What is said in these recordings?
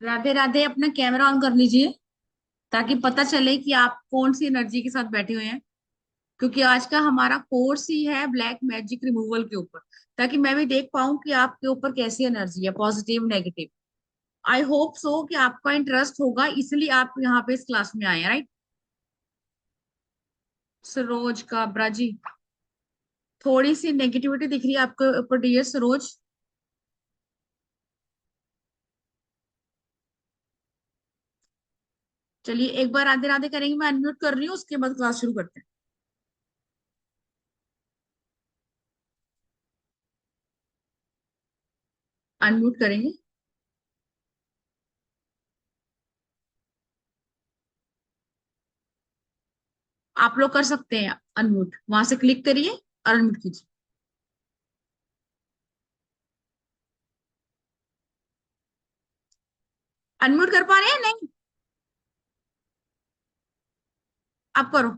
राधे राधे। अपना camera on कर लीजिए ताकि पता चले कि आप कौन सी एनर्जी के साथ बैठे हुए हैं। क्योंकि आज का हमारा कोर्स ही है ब्लैक मैजिक रिमूवल के ऊपर, ताकि मैं भी देख पाऊं कि आपके ऊपर कैसी एनर्जी है, positive negative. I hope so कि आपका इंटरेस्ट होगा, इसलिए आप यहाँ पे इस क्लास में आए हैं, राइट। सरोज काबरा जी, थोड़ी सी नेगेटिविटी दिख रही है आपके ऊपर डियर सरोज। चलिए एक बार राधे राधे करेंगे, मैं अनम्यूट कर रही हूँ, उसके बाद क्लास शुरू करते हैं। अनम्यूट करेंगे। आप लोग कर सकते हैं अनम्यूट, वहां से क्लिक करिए और अनम्यूट कीजिए। अनम्यूट कर पा रहे हैं नहीं? आप करो।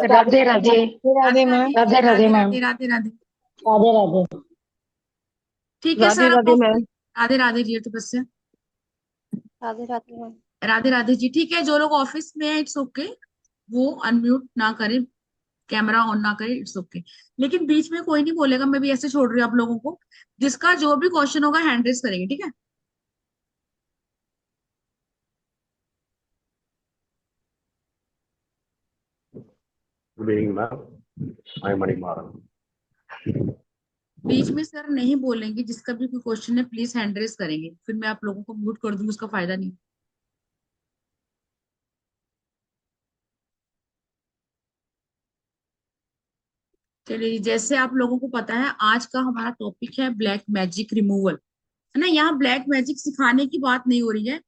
राधे राधे। राधे राधे मैम। राधे राधे राधे राधे मैम। राधे राधे राधे। राधे राधे। ठीक है राधे सर, राधे अब मैम। राधे राधे जी तो बस से। राधे राधे मैम। राधे राधे जी, ठीक है। जो लोग ऑफिस में है इट्स ओके, वो अनम्यूट ना करें, कैमरा ऑन ना करें, इट्स ओके। लेकिन बीच में कोई नहीं बोलेगा, मैं भी ऐसे छोड़ रही हूँ आप लोगों को। जिसका जो भी क्वेश्चन होगा हैंड रेस करेंगे, ठीक है। Good evening, ma'am. I am Manimaran. बीच में सर नहीं बोलेंगे, जिसका भी कोई क्वेश्चन है प्लीज हैंड रेस करेंगे, फिर मैं आप लोगों को म्यूट कर दूंगी, उसका फायदा नहीं। चलिए, जैसे आप लोगों को पता है आज का हमारा टॉपिक है ब्लैक मैजिक रिमूवल, है ना। यहाँ ब्लैक मैजिक सिखाने की बात नहीं हो रही है।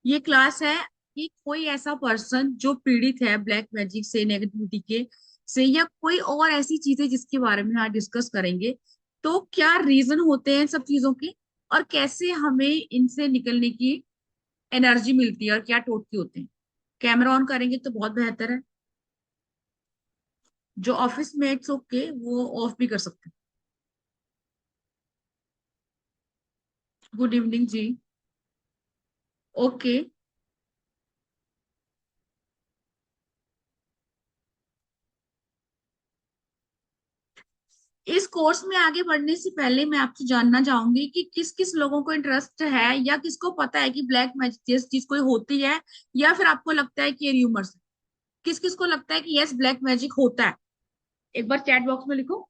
ये क्लास है कि कोई ऐसा पर्सन जो पीड़ित है ब्लैक मैजिक से, नेगेटिविटी के से, या कोई और ऐसी चीजें जिसके बारे में यहाँ डिस्कस करेंगे। तो क्या रीजन होते हैं इन सब चीजों के, और कैसे हमें इनसे निकलने की एनर्जी मिलती है, और क्या टोटके होते हैं। कैमरा ऑन करेंगे तो बहुत बेहतर है। जो ऑफिस मेट्स ओके, वो ऑफ भी कर सकते हैं। गुड इवनिंग जी। ओके। इस कोर्स में आगे बढ़ने से पहले मैं आपसे जानना चाहूंगी कि किस किस लोगों को इंटरेस्ट है, या किसको पता है कि ब्लैक मैजिक जिस चीज कोई होती है, या फिर आपको लगता है कि ये र्यूमर्स है। किस किस को लगता है कि यस ब्लैक मैजिक होता है, एक बार चैट बॉक्स में लिखो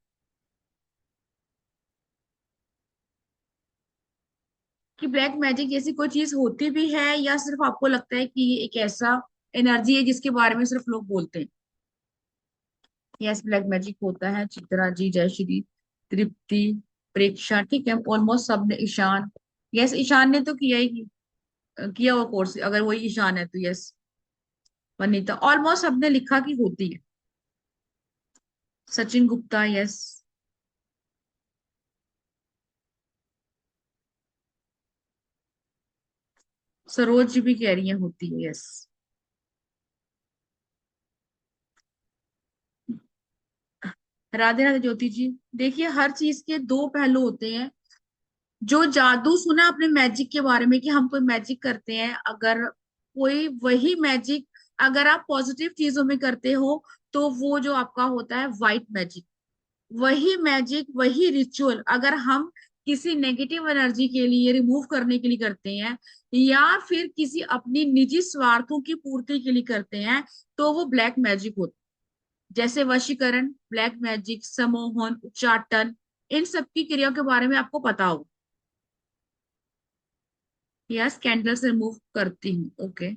कि ब्लैक मैजिक जैसी कोई चीज होती भी है, या सिर्फ आपको लगता है कि ये एक ऐसा एनर्जी है जिसके बारे में सिर्फ लोग बोलते हैं। यस ब्लैक मैजिक होता है। चित्रा जी, जयश्री, तृप्ति, प्रेक्षा, ठीक है, ऑलमोस्ट सबने। ईशान, यस ईशान ने तो किया ही किया हुआ कोर्स, अगर वही ईशान है तो यस। वनीता, ऑलमोस्ट सबने लिखा कि होती है। सचिन गुप्ता, यस। सरोज जी भी कह रही है होती है, यस। राधे राधे ज्योति जी। देखिए, हर चीज के दो पहलू होते हैं। जो जादू सुना अपने मैजिक के बारे में कि हम कोई मैजिक करते हैं, अगर कोई वही मैजिक अगर आप पॉजिटिव चीजों में करते हो, तो वो जो आपका होता है वाइट मैजिक। वही मैजिक, वही रिचुअल अगर हम किसी नेगेटिव एनर्जी के लिए, रिमूव करने के लिए करते हैं, या फिर किसी अपनी निजी स्वार्थों की पूर्ति के लिए करते हैं, तो वो ब्लैक मैजिक होता है। जैसे वशीकरण, ब्लैक मैजिक, सम्मोहन, उच्चाटन, इन सब की क्रियाओं के बारे में आपको पता हो। यस, कैंडल से रिमूव करती हूँ, ओके।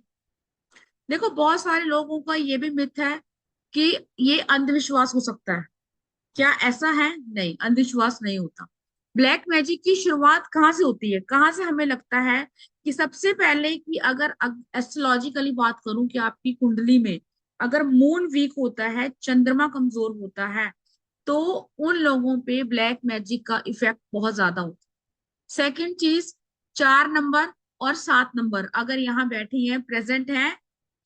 देखो, बहुत सारे लोगों का ये भी मिथ है कि ये अंधविश्वास हो सकता है। क्या ऐसा है? नहीं, अंधविश्वास नहीं होता। ब्लैक मैजिक की शुरुआत कहाँ से होती है, कहाँ से हमें लगता है कि सबसे पहले, कि अगर एस्ट्रोलॉजिकली बात करूं कि आपकी कुंडली में अगर मून वीक होता है, चंद्रमा कमजोर होता है, तो उन लोगों पे ब्लैक मैजिक का इफेक्ट बहुत ज्यादा होता है। सेकंड चीज, 4 नंबर और 7 नंबर अगर यहाँ बैठी हैं, प्रेजेंट हैं,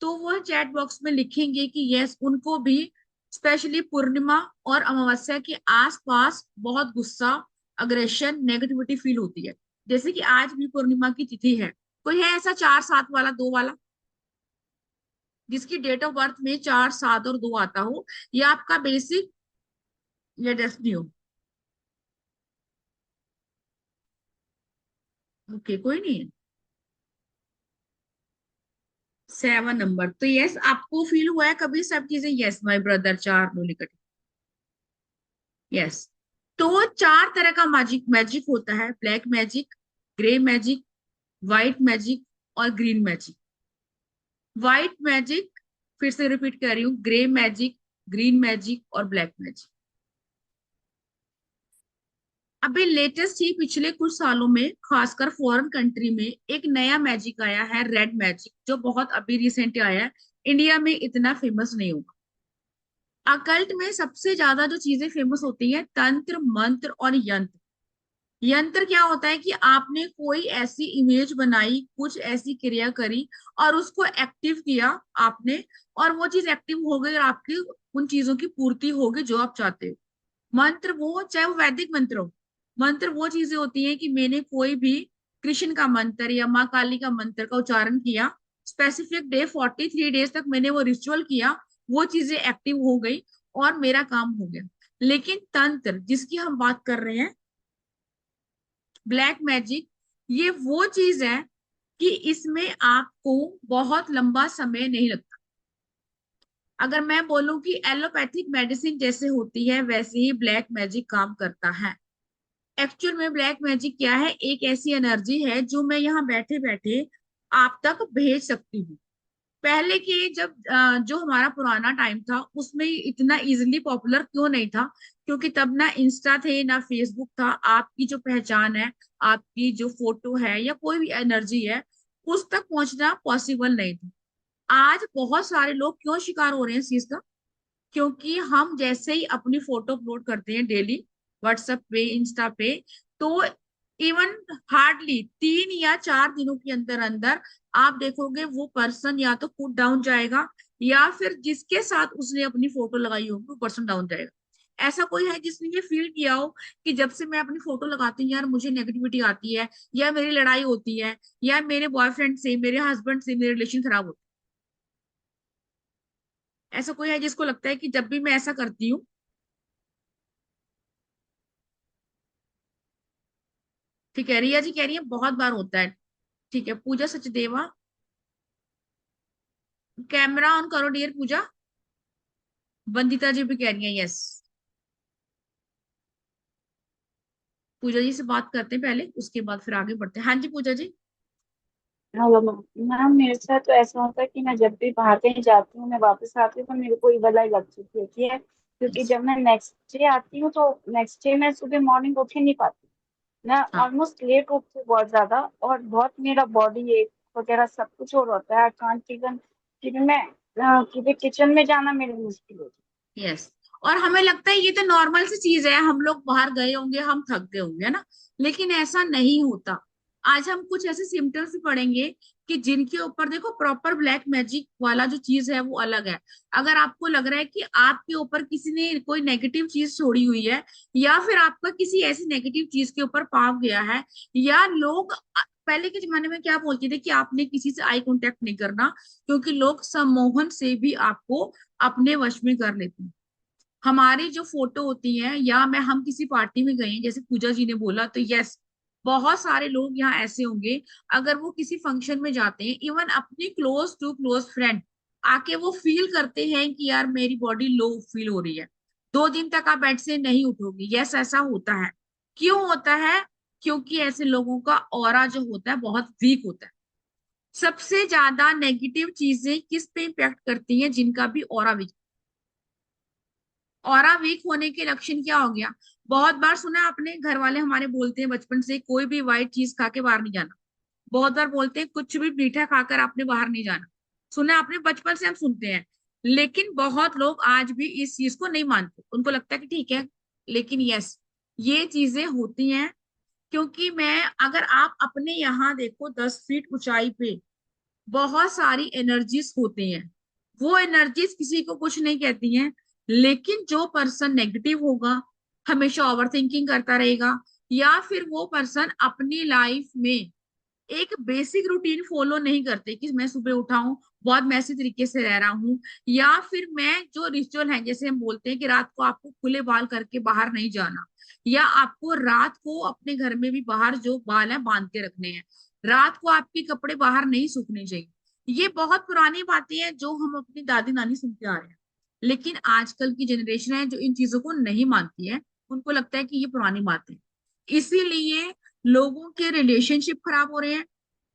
तो वह चैट बॉक्स में लिखेंगे कि यस उनको भी स्पेशली पूर्णिमा और अमावस्या के आसपास बहुत गुस्सा, अग्रेशन, नेगेटिविटी फील होती है। जैसे कि आज भी पूर्णिमा की तिथि है, कोई है ऐसा 4 7 वाला, 2 वाला, जिसकी डेट ऑफ बर्थ में 4 7 और 2 आता हो, या आपका बेसिक या डेस्टिनी हो? ओके, कोई नहीं है। 7 नंबर, तो यस, आपको फील हुआ है कभी सब चीजें? Yes my brother, 4 duplicate. Yes. तो 4 तरह का मैजिक मैजिक होता है: black magic, grey magic, white magic और ग्रीन मैजिक। व्हाइट मैजिक, फिर से रिपीट कर रही हूँ, ग्रे मैजिक, ग्रीन मैजिक और ब्लैक मैजिक। अभी लेटेस्ट ही पिछले कुछ सालों में, खासकर फॉरेन कंट्री में, एक नया मैजिक आया है, रेड मैजिक, जो बहुत अभी रिसेंट आया है। इंडिया में इतना फेमस नहीं होगा। अकल्ट में सबसे ज्यादा जो चीजें फेमस होती हैं, तंत्र, मंत्र और यंत्र। यंत्र क्या होता है कि आपने कोई ऐसी इमेज बनाई, कुछ ऐसी क्रिया करी और उसको एक्टिव किया आपने, और वो चीज एक्टिव हो गई और आपकी उन चीजों की पूर्ति हो गई जो आप चाहते हो। मंत्र वो, चाहे वो वैदिक मंत्र हो, मंत्र वो चीजें होती हैं कि मैंने कोई भी कृष्ण का मंत्र या माँ काली का मंत्र का उच्चारण किया, स्पेसिफिक डे 43 डेज तक मैंने वो रिचुअल किया, वो चीजें एक्टिव हो गई और मेरा काम हो गया। लेकिन तंत्र जिसकी हम बात कर रहे हैं, ब्लैक मैजिक, ये वो चीज है कि इसमें आपको बहुत लंबा समय नहीं लगता। अगर मैं बोलूं कि एलोपैथिक मेडिसिन जैसे होती है, वैसे ही ब्लैक मैजिक काम करता है। एक्चुअल में ब्लैक मैजिक क्या है? एक ऐसी एनर्जी है जो मैं यहाँ बैठे बैठे आप तक भेज सकती हूँ। पहले के जब जो हमारा पुराना टाइम था, उसमें इतना इजिली पॉपुलर क्यों नहीं था? क्योंकि तब ना इंस्टा थे ना फेसबुक था। आपकी जो पहचान है, आपकी जो फोटो है या कोई भी एनर्जी है, उस तक पहुंचना पॉसिबल नहीं था। आज बहुत सारे लोग क्यों शिकार हो रहे हैं इस चीज का? क्योंकि हम जैसे ही अपनी फोटो अपलोड करते हैं डेली, व्हाट्सएप पे, इंस्टा पे, तो इवन हार्डली 3 या 4 दिनों के अंदर अंदर आप देखोगे वो पर्सन या तो कूल डाउन जाएगा, या फिर जिसके साथ उसने अपनी फोटो लगाई होगी वो पर्सन डाउन जाएगा। ऐसा कोई है जिसने ये फील किया हो कि जब से मैं अपनी फोटो लगाती हूँ यार, मुझे नेगेटिविटी आती है, या मेरी लड़ाई होती है, या मेरे बॉयफ्रेंड से, मेरे हस्बैंड से मेरे रिलेशन खराब होते हैं? ऐसा कोई है जिसको लगता है कि जब भी मैं ऐसा करती हूँ? ठीक है, रिया जी कह रही है बहुत बार होता है। ठीक है, पूजा सचदेवा, कैमरा ऑन करो डियर पूजा। वंदिता जी भी कह रही है यस। पूजा जी से बात करते हैं पहले, उसके बाद फिर आगे बढ़ते हैं। हाँ जी Puja ji. Hello ma'am. Ma'am, मेरे साथ तो ऐसा होता है कि मैं जब भी बाहर कहीं जाती हूँ, मैं वापस आती हूँ तो मेरे को ये बलाई लग चुकी होती है, क्योंकि यस। जब मैं नेक्स्ट डे आती हूँ तो नेक्स्ट डे मैं सुबह मॉर्निंग उठ ही नहीं पाती। मैं हाँ। ऑलमोस्ट लेट उठती हूँ बहुत ज्यादा, और बहुत मेरा बॉडी एक वगैरह सब कुछ और होता है। आई कांट इवन कि मैं कि किचन में जाना मेरे लिए मुश्किल होती यस। और हमें लगता है ये तो नॉर्मल सी चीज है, हम लोग बाहर गए होंगे, हम थक गए होंगे, है ना? लेकिन ऐसा नहीं होता। आज हम कुछ ऐसे सिम्टम्स भी पढ़ेंगे कि जिनके ऊपर देखो, प्रॉपर ब्लैक मैजिक वाला जो चीज है वो अलग है। अगर आपको लग रहा है कि आपके ऊपर किसी ने कोई नेगेटिव चीज छोड़ी हुई है, या फिर आपका किसी ऐसी नेगेटिव चीज के ऊपर पाव गया है, या लोग पहले के जमाने में क्या बोलते थे कि आपने किसी से आई कांटेक्ट नहीं करना, क्योंकि लोग सम्मोहन से भी आपको अपने वश में कर लेते हैं। हमारी जो फोटो होती है, या मैं हम किसी पार्टी में गए हैं, जैसे पूजा जी ने बोला, तो यस, बहुत सारे लोग यहाँ ऐसे होंगे, अगर वो किसी फंक्शन में जाते हैं, इवन अपनी क्लोज टू क्लोज फ्रेंड आके वो फील करते हैं कि यार मेरी बॉडी लो फील हो रही है, 2 दिन तक आप बेड से नहीं उठोगी। यस, ऐसा होता है। क्यों होता है? क्योंकि ऐसे लोगों का ऑरा जो होता है बहुत वीक होता है। सबसे ज्यादा नेगेटिव चीजें किस पे इम्पैक्ट करती हैं? जिनका भी ऑरा वीक। ऑरा वीक होने के लक्षण क्या हो गया? बहुत बार सुना है आपने, घर वाले हमारे बोलते हैं बचपन से, कोई भी व्हाइट चीज खा के बाहर नहीं जाना। बहुत बार बोलते हैं कुछ भी मीठा खाकर आपने बाहर नहीं जाना। सुना है आपने, बचपन से हम सुनते हैं। लेकिन बहुत लोग आज भी इस चीज को नहीं मानते, उनको लगता है कि ठीक है। लेकिन यस, ये चीजें होती हैं। क्योंकि मैं, अगर आप अपने यहाँ देखो, 10 फीट ऊंचाई पे बहुत सारी एनर्जीज होती हैं। वो एनर्जीज किसी को कुछ नहीं कहती हैं। लेकिन जो पर्सन नेगेटिव होगा, हमेशा ओवर थिंकिंग करता रहेगा, या फिर वो पर्सन अपनी लाइफ में एक बेसिक रूटीन फॉलो नहीं करते कि मैं सुबह उठा हूं, बहुत मैसी तरीके से रह रहा हूँ, या फिर मैं जो रिचुअल है, जैसे हम बोलते हैं कि रात को आपको खुले बाल करके बाहर नहीं जाना, या आपको रात को अपने घर में भी बाहर जो बाल है बांध के रखने हैं, रात को आपके कपड़े बाहर नहीं सूखने चाहिए। ये बहुत पुरानी बातें हैं जो हम अपनी दादी नानी सुनते आ रहे हैं। लेकिन आजकल की जनरेशन है जो इन चीजों को नहीं मानती है, उनको लगता है कि ये पुरानी बातें, इसीलिए लोगों के रिलेशनशिप खराब हो रहे हैं।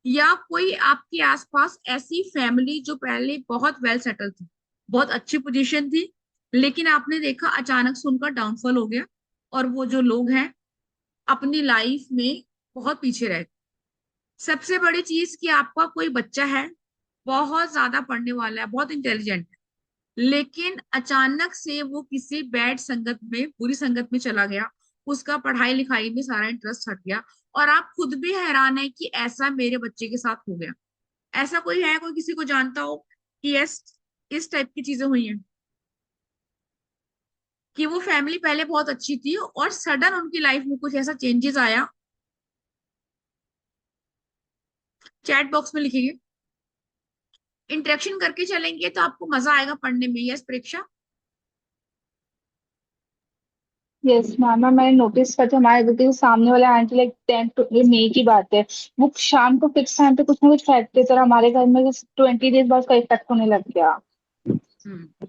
या कोई आपके आसपास ऐसी फैमिली जो पहले बहुत वेल सेटल थी, बहुत अच्छी पोजीशन थी, लेकिन आपने देखा अचानक से उनका डाउनफॉल हो गया, और वो जो लोग हैं अपनी लाइफ में बहुत पीछे रह गए। सबसे बड़ी चीज कि आपका कोई बच्चा है, बहुत ज्यादा पढ़ने वाला है, बहुत इंटेलिजेंट है, लेकिन अचानक से वो किसी बैड संगत में, बुरी संगत में चला गया, उसका पढ़ाई लिखाई में सारा इंटरेस्ट हट गया, और आप खुद भी हैरान है कि ऐसा मेरे बच्चे के साथ हो गया। ऐसा कोई है, कोई किसी को जानता हो कि यस इस टाइप की चीजें हुई हैं, कि वो फैमिली पहले बहुत अच्छी थी और सडन उनकी लाइफ में कुछ ऐसा चेंजेस आया? चैट बॉक्स में लिखेंगे, इंटरेक्शन करके चलेंगे तो आपको मजा आएगा पढ़ने में। यस परीक्षा? यस मैम, मैंने नोटिस करती हूँ हमारे घर के सामने वाले आंटी, लाइक 10 ये मई की बात है, वो शाम को फिक्स टाइम पे कुछ ना कुछ फेंकते थे और हमारे घर में 20 डेज बाद उसका इफेक्ट होने लग गया। हम्म।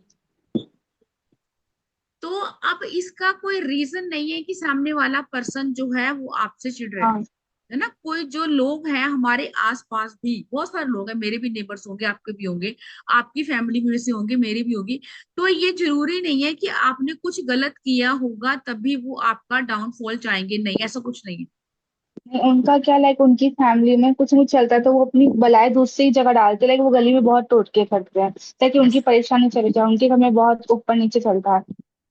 तो अब इसका कोई रीजन नहीं है कि सामने वाला पर्सन जो है वो आपसे चिढ़ रहा हाँ। है ना। कोई जो लोग हैं हमारे आसपास भी, बहुत सारे लोग हैं, मेरे भी नेबर्स होंगे, आपके भी होंगे, आपकी फैमिली में से होंगे, मेरी भी होगी। तो ये जरूरी नहीं है कि आपने कुछ गलत किया होगा तभी वो आपका डाउनफॉल चाहेंगे, नहीं, ऐसा कुछ नहीं है। उनका क्या, लाइक उनकी फैमिली में कुछ नहीं चलता तो वो अपनी बलाए दूसरी जगह डालते, लाइक वो गली में बहुत टोटके करते हैं ताकि यस। उनकी परेशानी चले जाए। उनके घर में बहुत ऊपर नीचे चलता है।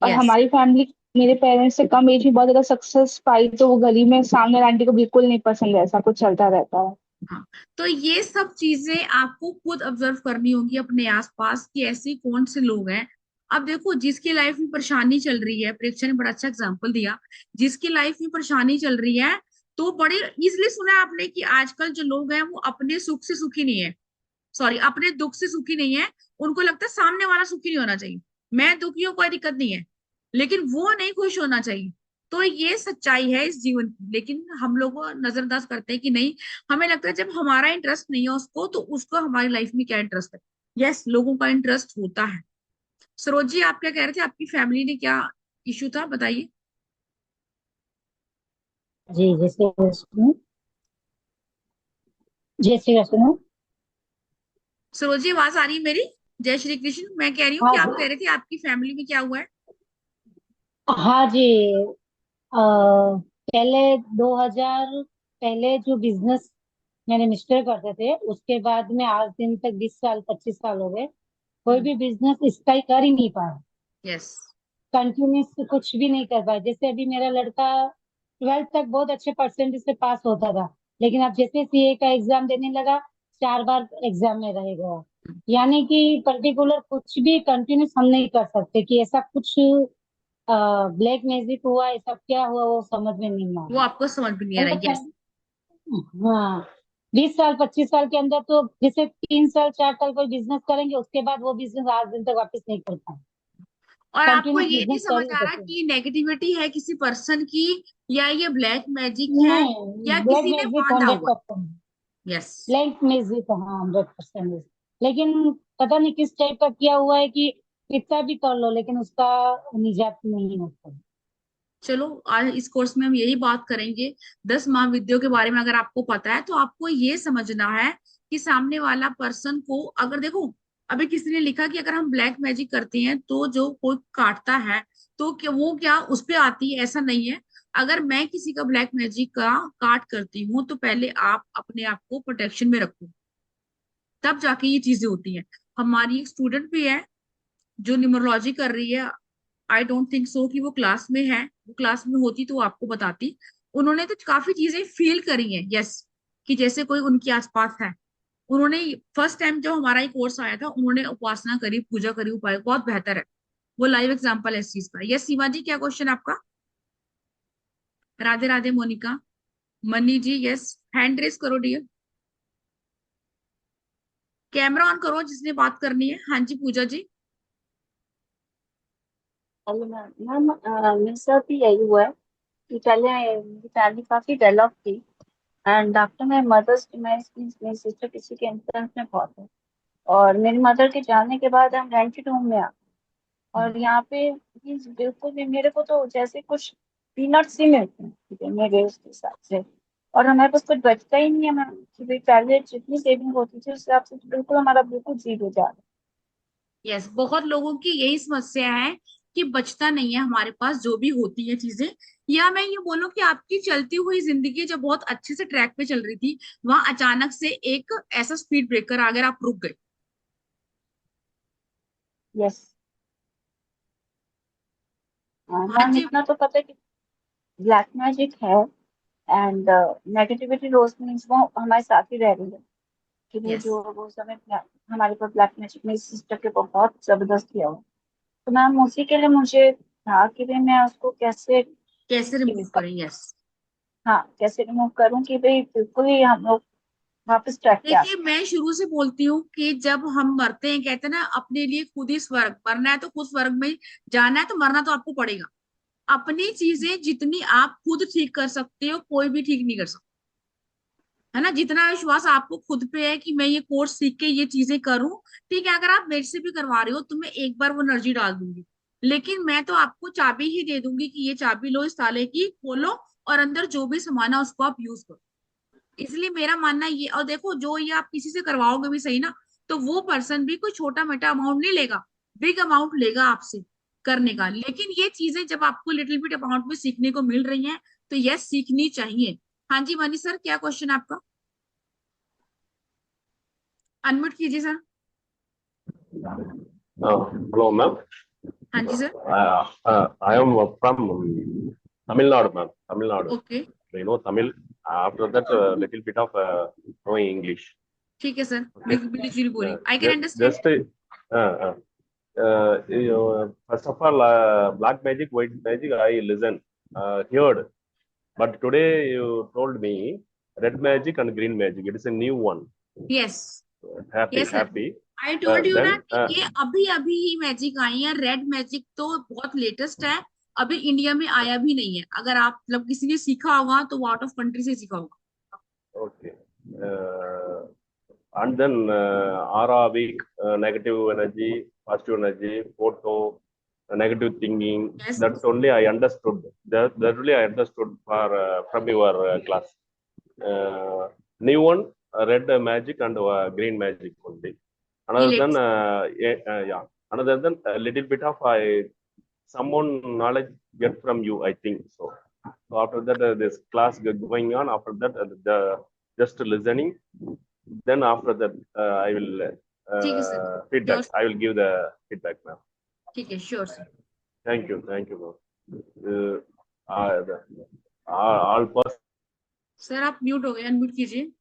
और यस। हमारी फैमिली मेरे पेरेंट्स से कम एज में बहुत ज्यादा सक्सेस पाई, तो वो गली में सामने आंटी को बिल्कुल नहीं पसंद है, ऐसा कुछ चलता रहता है। हाँ, तो ये सब चीजें आपको खुद ऑब्जर्व करनी होगी अपने आसपास कि ऐसे कौन से लोग हैं। अब देखो, जिसकी लाइफ में परेशानी चल रही है, प्रेक्षक ने बड़ा अच्छा एग्जांपल दिया, जिसकी लाइफ में परेशानी चल रही है, तो बड़े इजली सुना है आपने कि आजकल जो लोग हैं वो अपने सुख से सुखी नहीं है, सॉरी अपने दुख से सुखी नहीं है। उनको लगता है सामने वाला सुखी नहीं होना चाहिए, मैं दुखी हूं कोई दिक्कत नहीं है, लेकिन वो नहीं खुश होना चाहिए। तो ये सच्चाई है इस जीवन की, लेकिन हम लोग नजरअंदाज करते हैं कि नहीं, हमें लगता है जब हमारा इंटरेस्ट नहीं है उसको, तो उसको हमारी लाइफ में क्या इंटरेस्ट है। यस, लोगों का इंटरेस्ट होता है। सरोज जी, आप क्या कह रहे थे, आपकी फैमिली ने क्या इशू था, बताइए। जी जय श्री कृष्ण। जय श्री कृष्ण। सरोज जी, आवाज आ रही है मेरी? जय श्री कृष्ण। मैं कह रही हूँ कि हाँ आप कह जी। रहे थे आपकी फैमिली में क्या हुआ है। हाँ जी। पहले 2000 पहले जो बिजनेस मेरे मिस्टर करते थे, उसके बाद में आज दिन तक 20 साल 25 साल हो गए, कोई हम्म। भी बिजनेस स्थायी कर ही नहीं पाया। यस। कंटिन्यूस कुछ भी नहीं कर पाया। जैसे अभी मेरा लड़का 12th तक बहुत अच्छे परसेंटेज से पास होता था, लेकिन अब जैसे सीए का एग्जाम देने लगा, 4 बार एग्जाम में रह गया। यानी कि पर्टिकुलर कुछ भी कंटिन्यूस हम नहीं कर सकते कि ऐसा कुछ ब्लैक मैजिक हुआ, ऐसा क्या हुआ, वो समझ में नहीं आ वो रहा। आपको समझ में नहीं आ रहा। मतलब यस। हाँ, 20 साल 25 साल के अंदर तो जैसे 3 साल 4 साल कोई बिजनेस करेंगे, उसके बाद वो बिजनेस आज दिन तक वापस नहीं कर पाए। और आपको कंटिन्यूस ये नहीं बिजनेस कर समझ ही आ रहा सकते हैं। कि नेगेटिविटी है किसी पर्सन की, या ये ब्लैक मैजिक है, नहीं, या ब्लैक किसी ने मैजिक बांधा हंड्रेड हुआ है। Percent yes. ब्लैक मैजिक हाँ 100%। लेकिन पता नहीं किस टाइप का किया हुआ है कि कितना भी कर लो लेकिन उसका निजात नहीं होता। चलो, आज इस कोर्स में हम यही बात करेंगे, 10 महाविद्याओं के बारे में। अगर आपको पता है तो आपको ये समझना है कि सामने वाला पर्सन को, अगर देखो, अभी किसी ने लिखा कि अगर हम ब्लैक मैजिक करते हैं तो जो कोई काटता है, तो क्या वो क्या उस पे आती है? ऐसा नहीं है। अगर मैं किसी का ब्लैक मैजिक का काट करती हूँ तो पहले आप अपने आप को प्रोटेक्शन में रखो, तब जाके ये चीजें होती हैं। हमारी एक स्टूडेंट भी है जो न्यूमरोलॉजी कर रही है। आई डोंट थिंक सो कि वो क्लास में है, वो क्लास में होती तो वो आपको बताती। उन्होंने तो काफी चीजें फील करी हैं, यस, कि जैसे कोई उनके आसपास है। उन्होंने फर्स्ट टाइम जब हमारा ये कोर्स आया था, उन्होंने उपासना करी, पूजा करी, उपाय, बहुत बेहतर है। वो लाइव एग्जांपल है इस चीज का। यस सीमा जी, क्या क्वेश्चन आपका? Radhe Radhe Monika. Mani ji yes, hand raise करो डियर। कैमरा ऑन करो जिसने बात करनी है। हाँ जी Puja ji. Hello ma'am. Ma'am मेरे साथ भी यही हुआ है कि पहले मेरी फैमिली काफी डेवलप थी, and after my mother's demise मेरी सिस्टर किसी के इन्फ्लुएंस में बहुत है, और मेरी मदर के जाने के बाद हम रेंटेड होम में आ, और यहाँ पे means बिल्कुल भी मेरे को तो जैसे कुछ पीनट्स ही मिलते हैं, ठीक है, मेरे उसके हिसाब से। और हमारे पास कुछ बचता ही नहीं है मैम, कि भाई पहले जितनी सेविंग होती थी उस हिसाब से तो बिल्कुल हमारा बिल्कुल जीरो जा रहा है। यस, बहुत लोगों की यही समस्या है कि बचता नहीं है हमारे पास जो भी होती है चीजें। या मैं ये बोलूं कि आपकी चलती हुई जिंदगी जब बहुत अच्छे से ट्रैक पे चल रही थी, वहां अचानक से एक ऐसा स्पीड ब्रेकर आ गया, आप रुक गए। यस हाँ मैम, जी। इतना तो पता है कि ब्लैक मैजिक है, एंड नेगेटिविटी रोज मीन्स वो हमारे साथ ही रह रही है, कि भाई यस, जो वो समय हमारे पर ब्लैक मैजिक में सिस्टर के बहुत जबरदस्त किया हुआ। तो मैम उसी के लिए मुझे था कि भाई मैं उसको कैसे कैसे रिमूव fix करें। यस, हाँ, कैसे रिमूव करूँ कि भाई बिल्कुल ही हम लोग वापस ट्रैक पे आ देखिए सकें। मैं शुरू से बोलती हूँ कि जब हम मरते हैं, कहते हैं ना अपने लिए खुद ही स्वर्ग, मरना है तो खुद स्वर्ग में जाना है, तो मरना तो आपको पड़ेगा। अपनी चीजें जितनी आप खुद ठीक कर सकते हो कोई भी ठीक नहीं कर सकता, है ना। जितना विश्वास आपको खुद पे है कि मैं ये कोर्स सीख के ये चीजें करूं, ठीक है, अगर आप मेरे से भी करवा रहे हो तो मैं एक बार वो एनर्जी डाल दूंगी। लेकिन मैं तो आपको चाबी ही दे दूंगी कि ये चाबी लो, इस ताले की खोलो, और अंदर जो भी सामान है उसको आप यूज करो। इसलिए मेरा मानना ये, और देखो जो ये आप किसी से करवाओगे भी सही ना, तो वो पर्सन भी कोई छोटा मोटा अमाउंट नहीं लेगा, बिग अमाउंट लेगा आपसे करने का। लेकिन ये चीजें जब आपको लिटिल बिट अमाउंट में सीखने को मिल रही हैं, तो यस सीखनी चाहिए। हाँ जी मनी सर, क्या क्वेश्चन है आपका? अनम्यूट कीजिए सर। Hello, ma'am. हाँ जी सर। I am from Tamil Nadu, ma'am. Tamil Nadu. Okay, You know Tamil. After that, little bit of knowing English. ठीक है सर, Okay. बिल्कुल बोलिए, I can Just, understand. just first of all, black magic, white magic, I listen, heard. But today you told me red magic and green magic. It is a new one. Yes, Happy, yes sir, happy. I told you ना Then, कि ये अभी अभी ही magic आई है। Red magic तो बहुत latest है, अभी इंडिया में आया भी नहीं है। अगर आप मतलब किसी ने सीखा होगा तो वो आउट ऑफ कंट्री से सीखा होगा। okay. Uh, and then aura week, negative energy, positive energy, photo, negative thinking. Yes, That only I understood. That only I understood from your class. New one, red magic and green magic only. ये Another than latest. yeah, another than a little bit of I someone knowledge get from you. I think so. So after that, this class going on. After that, the just listening. Then after that, I will ठीक है sir, feedback. Sure, I will give the feedback now. ठीक है sure sir. Thank you, ma'am. All person. Sir आप mute हो गए, unmute कीजिए।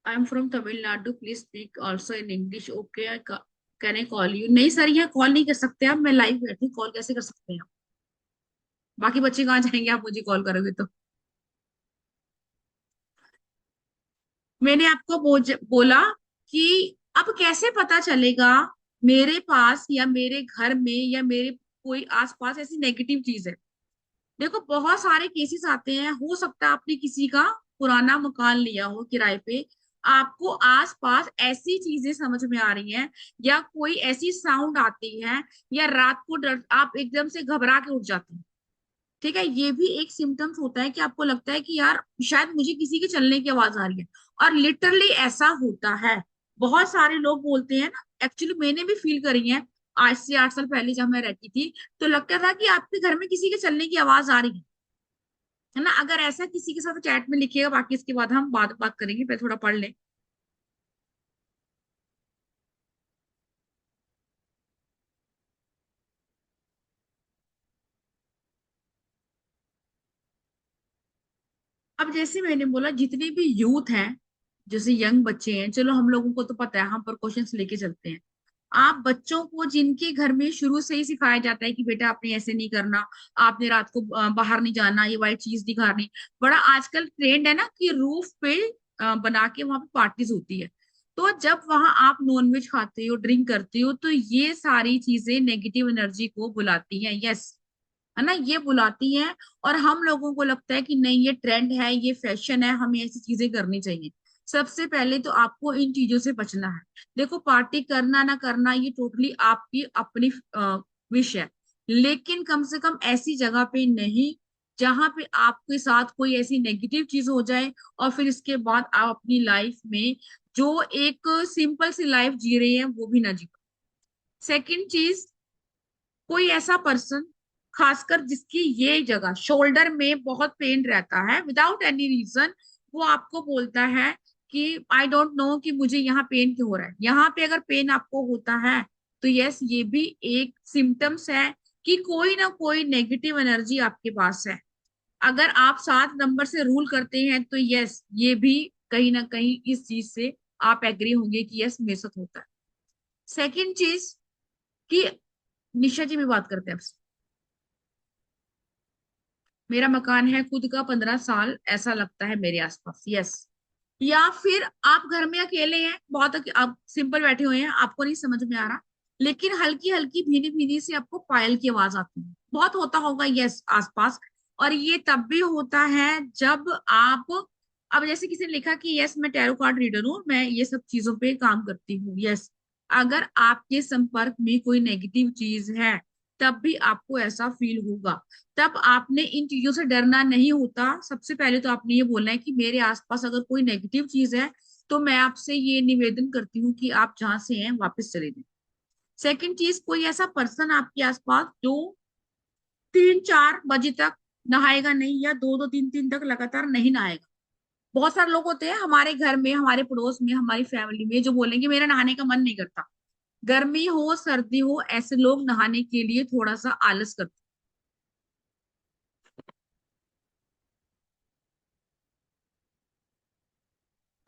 I am from Tamil Nadu, please speak also in English. Okay, can I call you? नहीं sir, यहाँ call नहीं कर सकते आप, मैं लाइव बैठी, कॉल कैसे कर सकते हैं आप? बाकी बच्चे कहाँ जाएंगे आप मुझे कॉल करोगे तो? मैंने आपको बोला कि अब कैसे पता चलेगा मेरे पास या मेरे घर में या मेरे कोई आसपास ऐसी नेगेटिव चीज है। देखो बहुत सारे केसेस आते हैं, हो सकता है आपने किसी का पुराना मकान लिया हो किराए पे, आपको आसपास ऐसी चीजें समझ में आ रही हैं, या कोई ऐसी साउंड आती है, या रात को डर आप एकदम से घबरा के उठ जाते हैं। ठीक है, ये भी एक सिम्टम्स होता है कि आपको लगता है कि यार शायद मुझे किसी के चलने की आवाज आ रही है। और लिटरली ऐसा होता है, बहुत सारे लोग बोलते हैं ना, एक्चुअली मैंने भी फील करी है। आज से 8 साल पहले जब मैं रहती थी, तो लगता था कि आपके घर में किसी के चलने की आवाज आ रही है ना। अगर ऐसा किसी के साथ चैट में लिखिएगा, बाकी इसके बाद हम बात करेंगे, पहले थोड़ा पढ़ लें। अब जैसे मैंने बोला, जितने भी यूथ हैं, जैसे यंग बच्चे हैं, चलो हम लोगों को तो पता है, हम प्रिकॉशंस लेके चलते हैं। आप बच्चों को जिनके घर में शुरू से ही सिखाया जाता है कि बेटा आपने ऐसे नहीं करना, आपने रात को बाहर नहीं जाना, ये वाली चीज नहीं खानी। बड़ा आजकल ट्रेंड है ना कि रूफ पे बना के वहां पे पार्टीज होती है। तो जब वहां आप नॉनवेज खाते हो, ड्रिंक करते हो, तो ये सारी चीजें नेगेटिव एनर्जी को बुलाती हैं। यस, है ना, ये बुलाती हैं। और हम लोगों को लगता है कि नहीं, ये ट्रेंड है, ये फैशन है, हमें ऐसी चीजें करनी चाहिए। सबसे पहले तो आपको इन चीजों से बचना है। देखो, पार्टी करना ना करना ये टोटली आपकी अपनी विश है, लेकिन कम से कम ऐसी जगह पे नहीं जहां पे आपके साथ कोई ऐसी नेगेटिव चीज हो जाए और फिर इसके बाद आप अपनी लाइफ में जो एक सिंपल सी लाइफ जी रहे हैं वो भी ना जी पाए। सेकंड चीज, कोई ऐसा पर्सन, खासकर जिसकी ये जगह शोल्डर में बहुत पेन रहता है विदाउट एनी रीजन, वो आपको बोलता है कि आई डोंट नो कि मुझे यहाँ पेन क्यों हो रहा है। यहाँ पे अगर पेन आपको होता है तो यस, ये भी एक सिम्टम्स है कि कोई ना कोई नेगेटिव एनर्जी आपके पास है। अगर आप 7 नंबर से रूल करते हैं तो यस, ये भी कहीं ना कहीं इस चीज से आप एग्री होंगे कि यस, मेरे साथ होता है। सेकेंड चीज कि निशा जी भी बात करते हैं आपसे। मेरा मकान है खुद का, 15 साल ऐसा लगता है मेरे आसपास। यस, या फिर आप घर में अकेले हैं, बहुत आप सिंपल बैठे हुए हैं, आपको नहीं समझ में आ रहा, लेकिन हल्की हल्की भीनी भीनी सी आपको पायल की आवाज आती है। बहुत होता होगा यस आसपास। और ये तब भी होता है जब आप, अब जैसे किसी ने लिखा कि यस मैं टैरो कार्ड रीडर हूँ, मैं ये सब चीजों पे काम करती हूँ। यस, अगर आपके संपर्क में कोई नेगेटिव चीज है तब भी आपको ऐसा फील होगा। तब आपने इन चीजों से डरना नहीं होता। सबसे पहले तो आपने ये बोलना है कि मेरे आसपास अगर कोई नेगेटिव चीज है तो मैं आपसे ये निवेदन करती हूँ कि आप जहां से हैं वापस चले जाएं। सेकंड चीज, कोई ऐसा पर्सन आपके आसपास जो 3-4 बजे तक नहाएगा नहीं, या 2-2 3-3 तक लगातार नहीं नहाएगा। बहुत सारे लोग होते हैं हमारे घर में, हमारे पड़ोस में, हमारी फैमिली में, जो बोलेंगे मेरा नहाने का मन नहीं करता। गर्मी हो सर्दी हो, ऐसे लोग नहाने के लिए थोड़ा सा आलस करते हैं।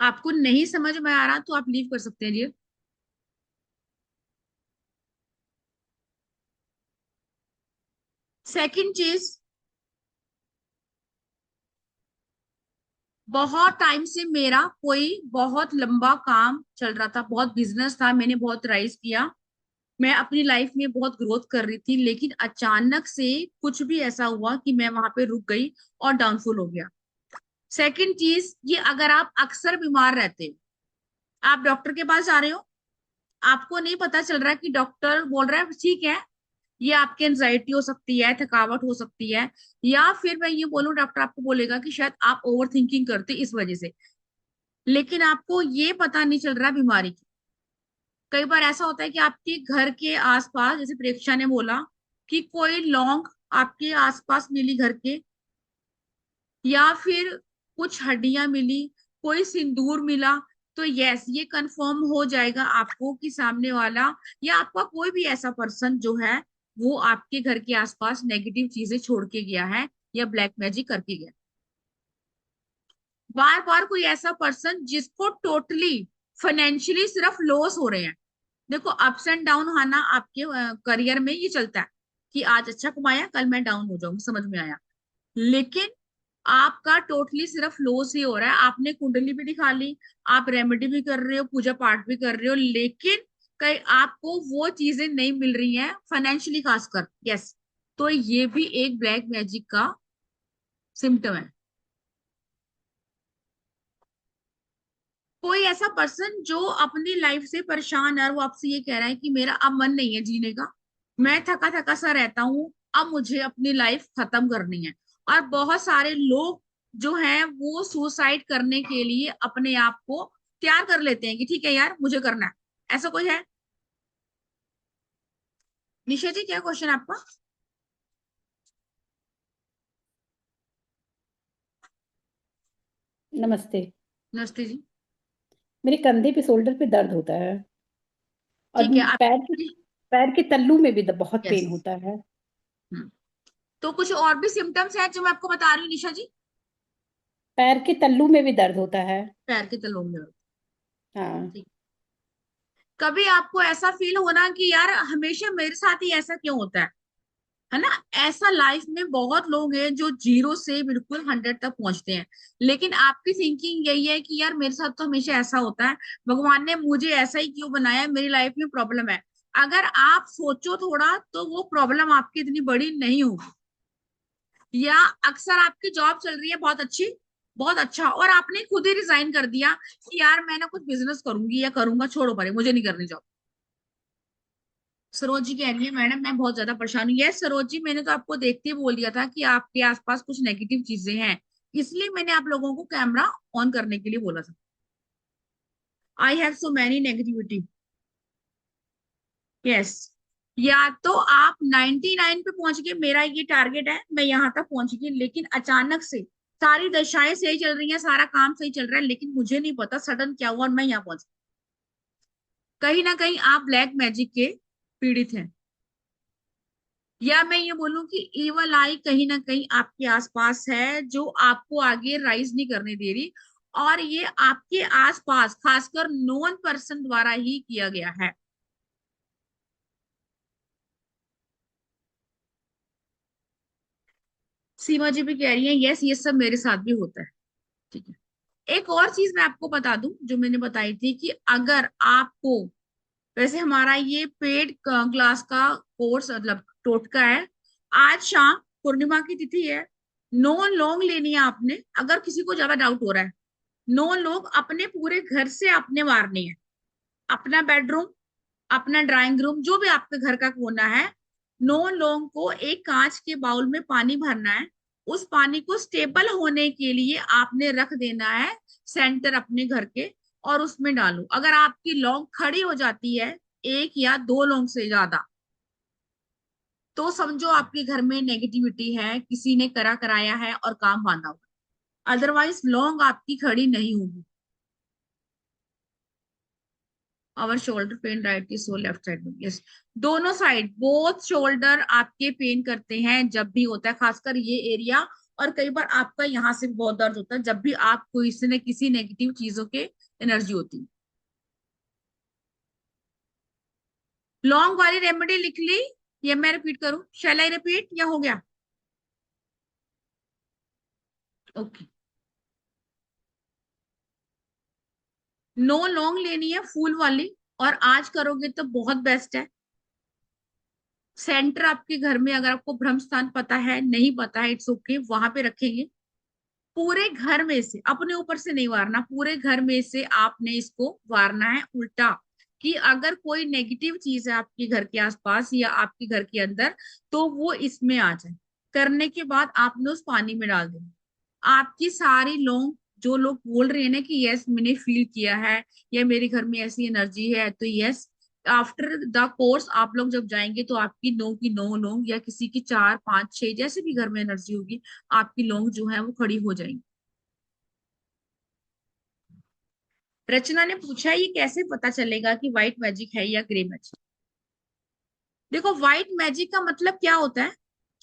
आपको नहीं समझ में आ रहा तो आप लीव कर सकते हैं जी। सेकंड चीज, बहुत टाइम से मेरा कोई बहुत लंबा काम चल रहा था, बहुत बिजनेस था, मैंने बहुत राइज किया, मैं अपनी लाइफ में बहुत ग्रोथ कर रही थी, लेकिन अचानक से कुछ भी ऐसा हुआ कि मैं वहां पे रुक गई और डाउनफॉल हो गया। सेकंड चीज, ये अगर आप अक्सर बीमार रहते हो, आप डॉक्टर के पास जा रहे हो, आपको नहीं पता चल रहा कि डॉक्टर बोल रहा है ठीक है, ये आपकी एंजाइटी हो सकती है, थकावट हो सकती है, या फिर मैं ये बोलूं डॉक्टर आपको बोलेगा कि शायद आप ओवर थिंकिंग करते इस वजह से, लेकिन आपको ये पता नहीं चल रहा बीमारी की। कई बार ऐसा होता है कि आपके घर के आसपास, जैसे प्रेक्षा ने बोला कि कोई लौंग आपके आसपास मिली घर के, या फिर कुछ हड्डियां मिली, कोई सिंदूर मिला, तो यस, ये कंफर्म हो जाएगा आपको कि सामने वाला या आपका कोई भी ऐसा पर्सन जो है वो आपके घर के आसपास नेगेटिव चीजें छोड़ के गया है या ब्लैक मैजिक करके गया। बार बार कोई ऐसा पर्सन जिसको टोटली फाइनेंशियली सिर्फ लॉस हो रहे हैं। देखो, अप्स एंड डाउन आना आपके करियर में ये चलता है कि आज अच्छा कमाया, कल मैं डाउन हो जाऊंगा, समझ में आया। लेकिन आपका टोटली सिर्फ लॉस ही हो रहा है। आपने कुंडली भी दिखा ली, आप रेमेडी भी कर रहे हो, पूजा पाठ भी कर रहे हो, लेकिन कहीं आपको वो चीजें नहीं मिल रही हैं फाइनेंशियली खासकर। यस, तो ये भी एक ब्लैक मैजिक का सिम्टम है। कोई ऐसा पर्सन जो अपनी लाइफ से परेशान है और वो आपसे ये कह रहा है कि मेरा अब मन नहीं है जीने का, मैं थका थका सा रहता हूँ, अब मुझे अपनी लाइफ खत्म करनी है। और बहुत सारे लोग जो हैं वो सुसाइड करने के लिए अपने आप को तैयार कर लेते हैं कि ठीक है यार मुझे करना है। ऐसा कोई है? निशा जी, क्या क्वेश्चन है आपका? नमस्ते। नमस्ते जी। मेरे कंधे पे, शोल्डर पे दर्द होता है, और ठीक है आप। पैर के तल्लू में भी बहुत यस। पेन होता है। तो कुछ और भी सिम्टम्स हैं जो मैं आपको बता रही हूँ निशा जी? पैर के तल्लू में भी दर्द होता है। पैर के तलवों में। हाँ। ठीक। कभी आपको ऐसा फील होना कि यार हमेशा मेरे साथ ही ऐसा क्यों होता है ना। ऐसा लाइफ में बहुत लोग हैं जो 0 से बिल्कुल 100 तक पहुंचते हैं, लेकिन आपकी थिंकिंग यही है कि यार मेरे साथ तो हमेशा ऐसा होता है, भगवान ने मुझे ऐसा ही क्यों बनाया है, मेरी लाइफ में प्रॉब्लम है। अगर आप सोचो थोड़ा तो वो प्रॉब्लम आपकी इतनी बड़ी नहीं होगी। या अक्सर आपकी जॉब चल रही है बहुत अच्छी, बहुत अच्छा, और आपने खुद ही रिजाइन कर दिया कि यार मैं ना कुछ बिजनेस करूंगी या करूंगा, छोड़ो परे, मुझे नहीं करनी जॉब। सरोज जी कह रही है मैडम मैं बहुत ज्यादा परेशान हूँ। यस सरोज जी, मैंने तो आपको देखते ही बोल दिया था कि आपके आसपास कुछ नेगेटिव चीजें हैं, इसलिए मैंने आप लोगों को कैमरा ऑन करने के लिए बोला था। I have so many negativity. Yes, या तो आप 99 पे पहुंच गए, मेरा ये टारगेट है, मैं यहाँ तक पहुंच गई, लेकिन अचानक से सारी दशाएं सही चल रही हैं, सारा काम सही चल रहा है, लेकिन मुझे नहीं पता सडन क्या हुआ और मैं यहाँ पहुंच गई। कहीं ना कहीं आप ब्लैक मैजिक के पीड़ित हैं, या मैं ये बोलूं कि इवल आई कहीं ना कहीं आपके आसपास है जो आपको आगे राइज नहीं करने दे रही, और ये आपके आसपास खासकर नोन पर्सन द्वारा ही किया गया है। सीमा जी भी कह रही है यस ये सब मेरे साथ भी होता है। ठीक है, एक और चीज मैं आपको बता दूं जो मैंने बताई थी कि अगर आपको, वैसे हमारा ये पेड क्लास का कोर्स मतलब टोटका है, आज शाम पूर्णिमा की तिथि है, 9 लौंग लेनी है आपने। अगर किसी को ज्यादा डाउट हो रहा है, 9 लोग अपने पूरे घर से आपने मारने हैं। अपना बेडरूम, अपना ड्राइंग रूम, जो भी आपके घर का कोना है, 9 लोगों को एक कांच के बाउल में पानी भरना है। उस पानी को स्टेबल होने के लिए आपने रख देना है सेंटर अपने घर के, और उसमें डालो। अगर आपकी लौंग खड़ी हो जाती है, 1 या 2 लौंग से ज्यादा, तो समझो आपके घर में नेगेटिविटी है, किसी ने करा कराया है और काम बांधा हुआ। अदरवाइज लौंग आपकी खड़ी नहीं होगी। आवर शोल्डर पेन राइट की सो लेफ्ट साइड में, यस, दोनों साइड, बोथ शोल्डर आपके पेन करते हैं जब भी होता है, खासकर ये एरिया। और कई बार आपका यहाँ से भी बहुत दर्द होता है जब भी आपको किसी न किसी नेगेटिव चीजों के एनर्जी होती है। लॉन्ग वाली रेमेडी लिख ली, या मैं रिपीट करूं, शैल आई रिपीट या हो गया? ओके, 9 लौंग लेनी है फूल वाली, और आज करोगे तो बहुत बेस्ट है। सेंटर आपके घर में, अगर आपको ब्रह्म स्थान पता है, नहीं पता है, इट्स ओके, वहां पे रखेंगे। पूरे घर में से, अपने ऊपर से नहीं वारना, पूरे घर में से आपने इसको वारना है उल्टा, कि अगर कोई नेगेटिव चीज है आपके घर के आसपास या आपके घर के अंदर, तो वो इसमें आ जाए। करने के बाद आपने उस पानी में डाल देना। आपकी सारी लोग, जो लोग बोल रहे हैं ना कि यस मैंने फील किया है या मेरे घर में ऐसी एनर्जी है, तो यस, आफ्टर द कोर्स आप लोग जब जाएंगे तो आपकी 9 की 9 लोग, या किसी की 4 5 6, जैसे भी घर में एनर्जी होगी, आपकी लोग जो है वो खड़ी हो जाएंगी। रचना ने पूछा है ये कैसे पता चलेगा कि व्हाइट मैजिक है या ग्रे मैजिक। देखो, व्हाइट मैजिक का मतलब क्या होता है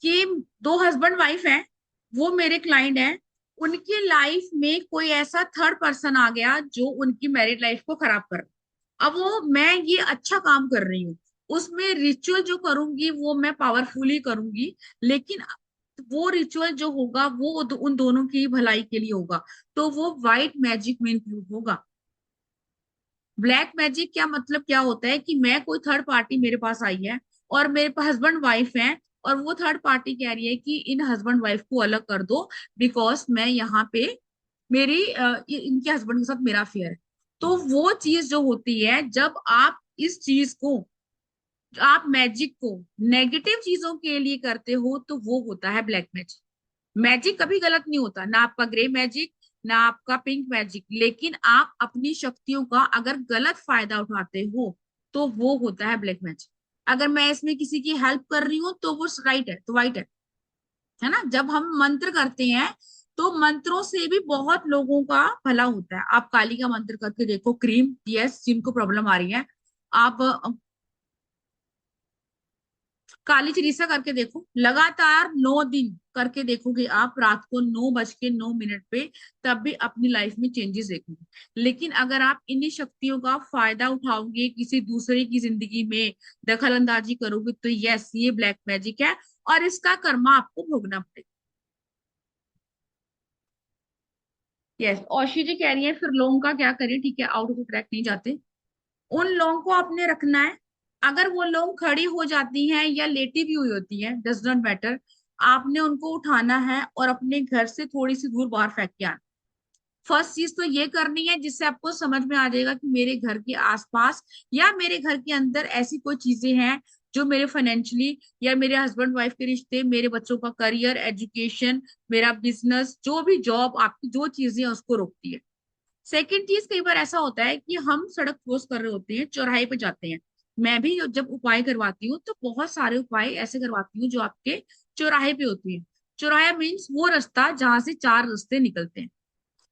कि दो हस्बैंड वाइफ हैं, वो मेरे क्लाइंट हैं, उनकी लाइफ में कोई ऐसा थर्ड पर्सन आ गया जो उनकी मैरिड लाइफ को खराब कर रहा है। अब वो, मैं ये अच्छा काम कर रही हूँ, उसमें रिचुअल जो करूंगी वो मैं पावरफुली करूंगी, लेकिन वो रिचुअल जो होगा वो उन दोनों की भलाई के लिए होगा, तो वो व्हाइट मैजिक में इंक्लूड होगा। ब्लैक मैजिक क्या मतलब क्या होता है कि मैं, कोई थर्ड पार्टी मेरे पास आई है और मेरे पास हस्बैंड वाइफ है, और वो थर्ड पार्टी कह रही है कि इन हस्बैंड वाइफ को अलग कर दो, बिकॉज मैं यहाँ पे मेरी इनके हस्बैंड के साथ मेरा अफेयर है। तो वो चीज जो होती है, जब आप इस चीज को, आप मैजिक को नेगेटिव चीजों के लिए करते हो, तो वो होता है ब्लैक मैजिक। मैजिक कभी गलत नहीं होता, ना आपका ग्रे मैजिक, ना आपका पिंक मैजिक, लेकिन आप अपनी शक्तियों का अगर गलत फायदा उठाते हो तो वो होता है ब्लैक मैजिक। अगर मैं इसमें किसी की हेल्प कर रही हूँ तो वो राइट है, तो वाइट है ना। जब हम मंत्र करते हैं तो मंत्रों से भी बहुत लोगों का भला होता है। आप काली का मंत्र करके देखो, क्रीम, यस, जिनको प्रॉब्लम आ रही है, आप काली चरीसा करके देखो, लगातार 9 दिन करके देखोगे आप, रात को 9:09 पे, तब भी अपनी लाइफ में चेंजेस देखोगे। लेकिन अगर आप इन्हीं शक्तियों का फायदा उठाओगे, किसी दूसरे की जिंदगी में दखल अंदाजी करोगे, तो यस, ये ब्लैक मैजिक है और इसका कर्मा आपको भोगना पड़ेगा। यस, औषधि जी कह रही है फिर लोगों का क्या करें, ठीक है, आउट ऑफ ट्रैक नहीं जाते, उन लोगों को आपने रखना है। अगर वो लोग खड़ी हो जाती हैं या लेटी भी हुई होती है, डज नॉट मैटर, आपने उनको उठाना है और अपने घर से थोड़ी सी दूर बाहर फेंक के आना। फर्स्ट चीज तो ये करनी है जिससे आपको समझ में आ जाएगा कि मेरे घर के आसपास या मेरे घर के अंदर ऐसी कोई चीजें हैं जो मेरे फाइनेंशियली या मेरे हस्बैंड वाइफ के रिश्ते, मेरे बच्चों का करियर, एजुकेशन, मेरा बिजनेस, जो भी जॉब, आपकी जो चीजें हैं उसको रोकती है। सेकेंड चीज, कई बार ऐसा होता है कि हम सड़क क्रॉस कर रहे होते हैं, चौराहे पे जाते हैं। मैं भी जब उपाय करवाती हूँ तो बहुत सारे उपाय ऐसे करवाती हूँ जो आपके चौराहे पे होती है। चौराहा मीन्स वो रास्ता जहां से 4 रास्ते निकलते हैं,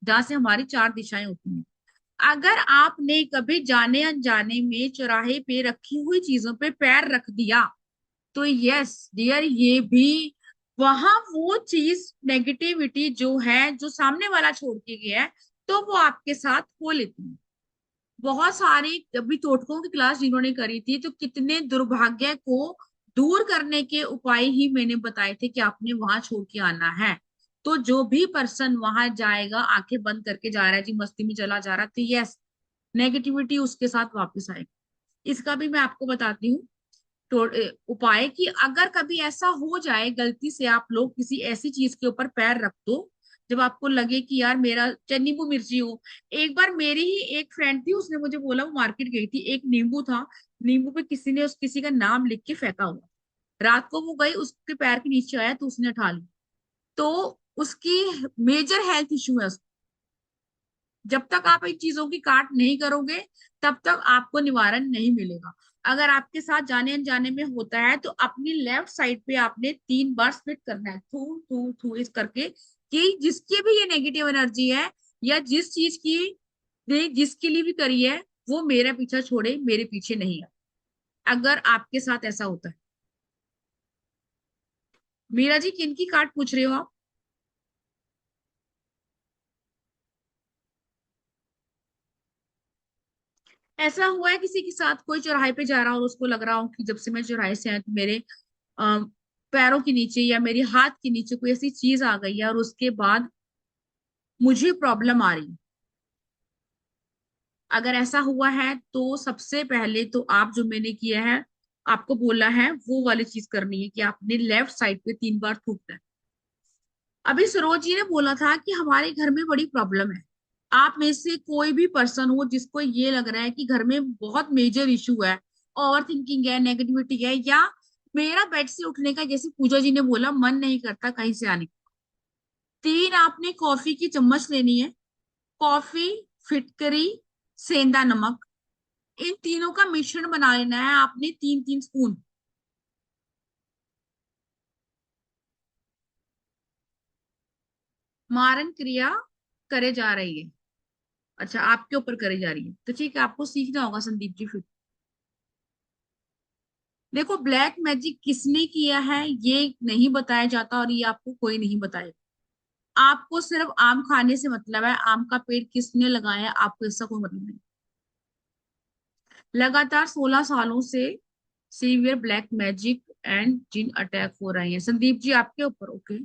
जहां से हमारी 4 दिशाएं होती हैं। अगर आपने कभी जाने अनजाने में चौराहे पे रखी हुई चीजों पे पैर रख दिया, तो यस डियर, ये भी वहां वो चीज, नेगेटिविटी जो है, जो सामने वाला छोड़ के गया है, तो वो आपके साथ हो लेती है। बहुत सारी अभी टोटकों की क्लास जिन्होंने करी थी, तो कितने दुर्भाग्य को दूर करने के उपाय ही मैंने बताए थे कि आपने वहां छोड़ के आना है। तो जो भी पर्सन वहां जाएगा, आंखें बंद करके जा रहा है जी, मस्ती में चला जा रहा है, तो यस, नेगेटिविटी उसके साथ वापस आएगी। इसका भी मैं आपको बताती हूँ उपाय, कि अगर कभी ऐसा हो जाए गलती से आप लोग किसी ऐसी चीज के ऊपर पैर रख दो, जब आपको लगे कि यार मेरा, चाहे नींबू मिर्ची हो। एक बार मेरी ही एक फ्रेंड थी, उसने मुझे बोला, वो मार्केट गई थी, एक नींबू था, नींबू पे किसी ने उस किसी का नाम लिख के फेंका हुआ। रात को वो गई, उसके पैर के नीचे आया तो उसने उठा लिया। तो उसकी मेजर हेल्थ इश्यू है। जब तक आप इन चीजों की काट नहीं करोगे, तब तक आपको निवारण नहीं मिलेगा। अगर आपके साथ जाने अनजाने में होता है, तो अपनी लेफ्ट साइड पे आपने 3 बार स्पिट करना है, थू थू थू इस करके, कि जिसकी भी ये नेगेटिव एनर्जी है या जिस चीज की ने जिसके लिए भी करी है, वो मेरा पीछा छोड़े, मेरे पीछे नहीं है। अगर आपके साथ ऐसा होता है। मीरा जी, किन की काट पूछ रहे हो आप? ऐसा हुआ है किसी के साथ, कोई चौराहे पे जा रहा हो और उसको लग रहा हो कि जब से मैं चौराहे से आया तो मेरे पैरों के नीचे या मेरे हाथ के नीचे कोई ऐसी चीज आ गई है और उसके बाद मुझे प्रॉब्लम आ रही है? अगर ऐसा हुआ है तो सबसे पहले तो आप, जो मैंने किया है आपको बोला है, वो वाली चीज करनी है कि आपने लेफ्ट साइड पे 3 बार थूकना है। अभी सरोज जी ने बोला था कि हमारे घर में बड़ी प्रॉब्लम है। आप में से कोई भी पर्सन हो जिसको ये लग रहा है कि घर में बहुत मेजर इशू है, ओवर थिंकिंग है, नेगेटिविटी है, या मेरा बेड से उठने का, जैसे पूजा जी ने बोला, मन नहीं करता कहीं से आने का। 3 आपने कॉफी की चम्मच लेनी है। कॉफी, फिटकरी, सेंधा नमक, इन तीनों का मिश्रण बना लेना है आपने, 3-3 स्पून। मारन क्रिया करे जा रही है। अच्छा, आपके ऊपर करी जा रही है, तो ठीक है, आपको सीखना होगा संदीप जी फिर। देखो, ब्लैक मैजिक किसने किया है ये नहीं बताया जाता, और ये आपको कोई नहीं बताएगा। आपको सिर्फ आम खाने से मतलब है, आम का पेड़ किसने लगाया, आपको इसका कोई मतलब नहीं। लगातार 16 सालों से सीवियर ब्लैक मैजिक एंड जिन अटैक हो रहे हैं संदीप जी आपके ऊपर। ओके,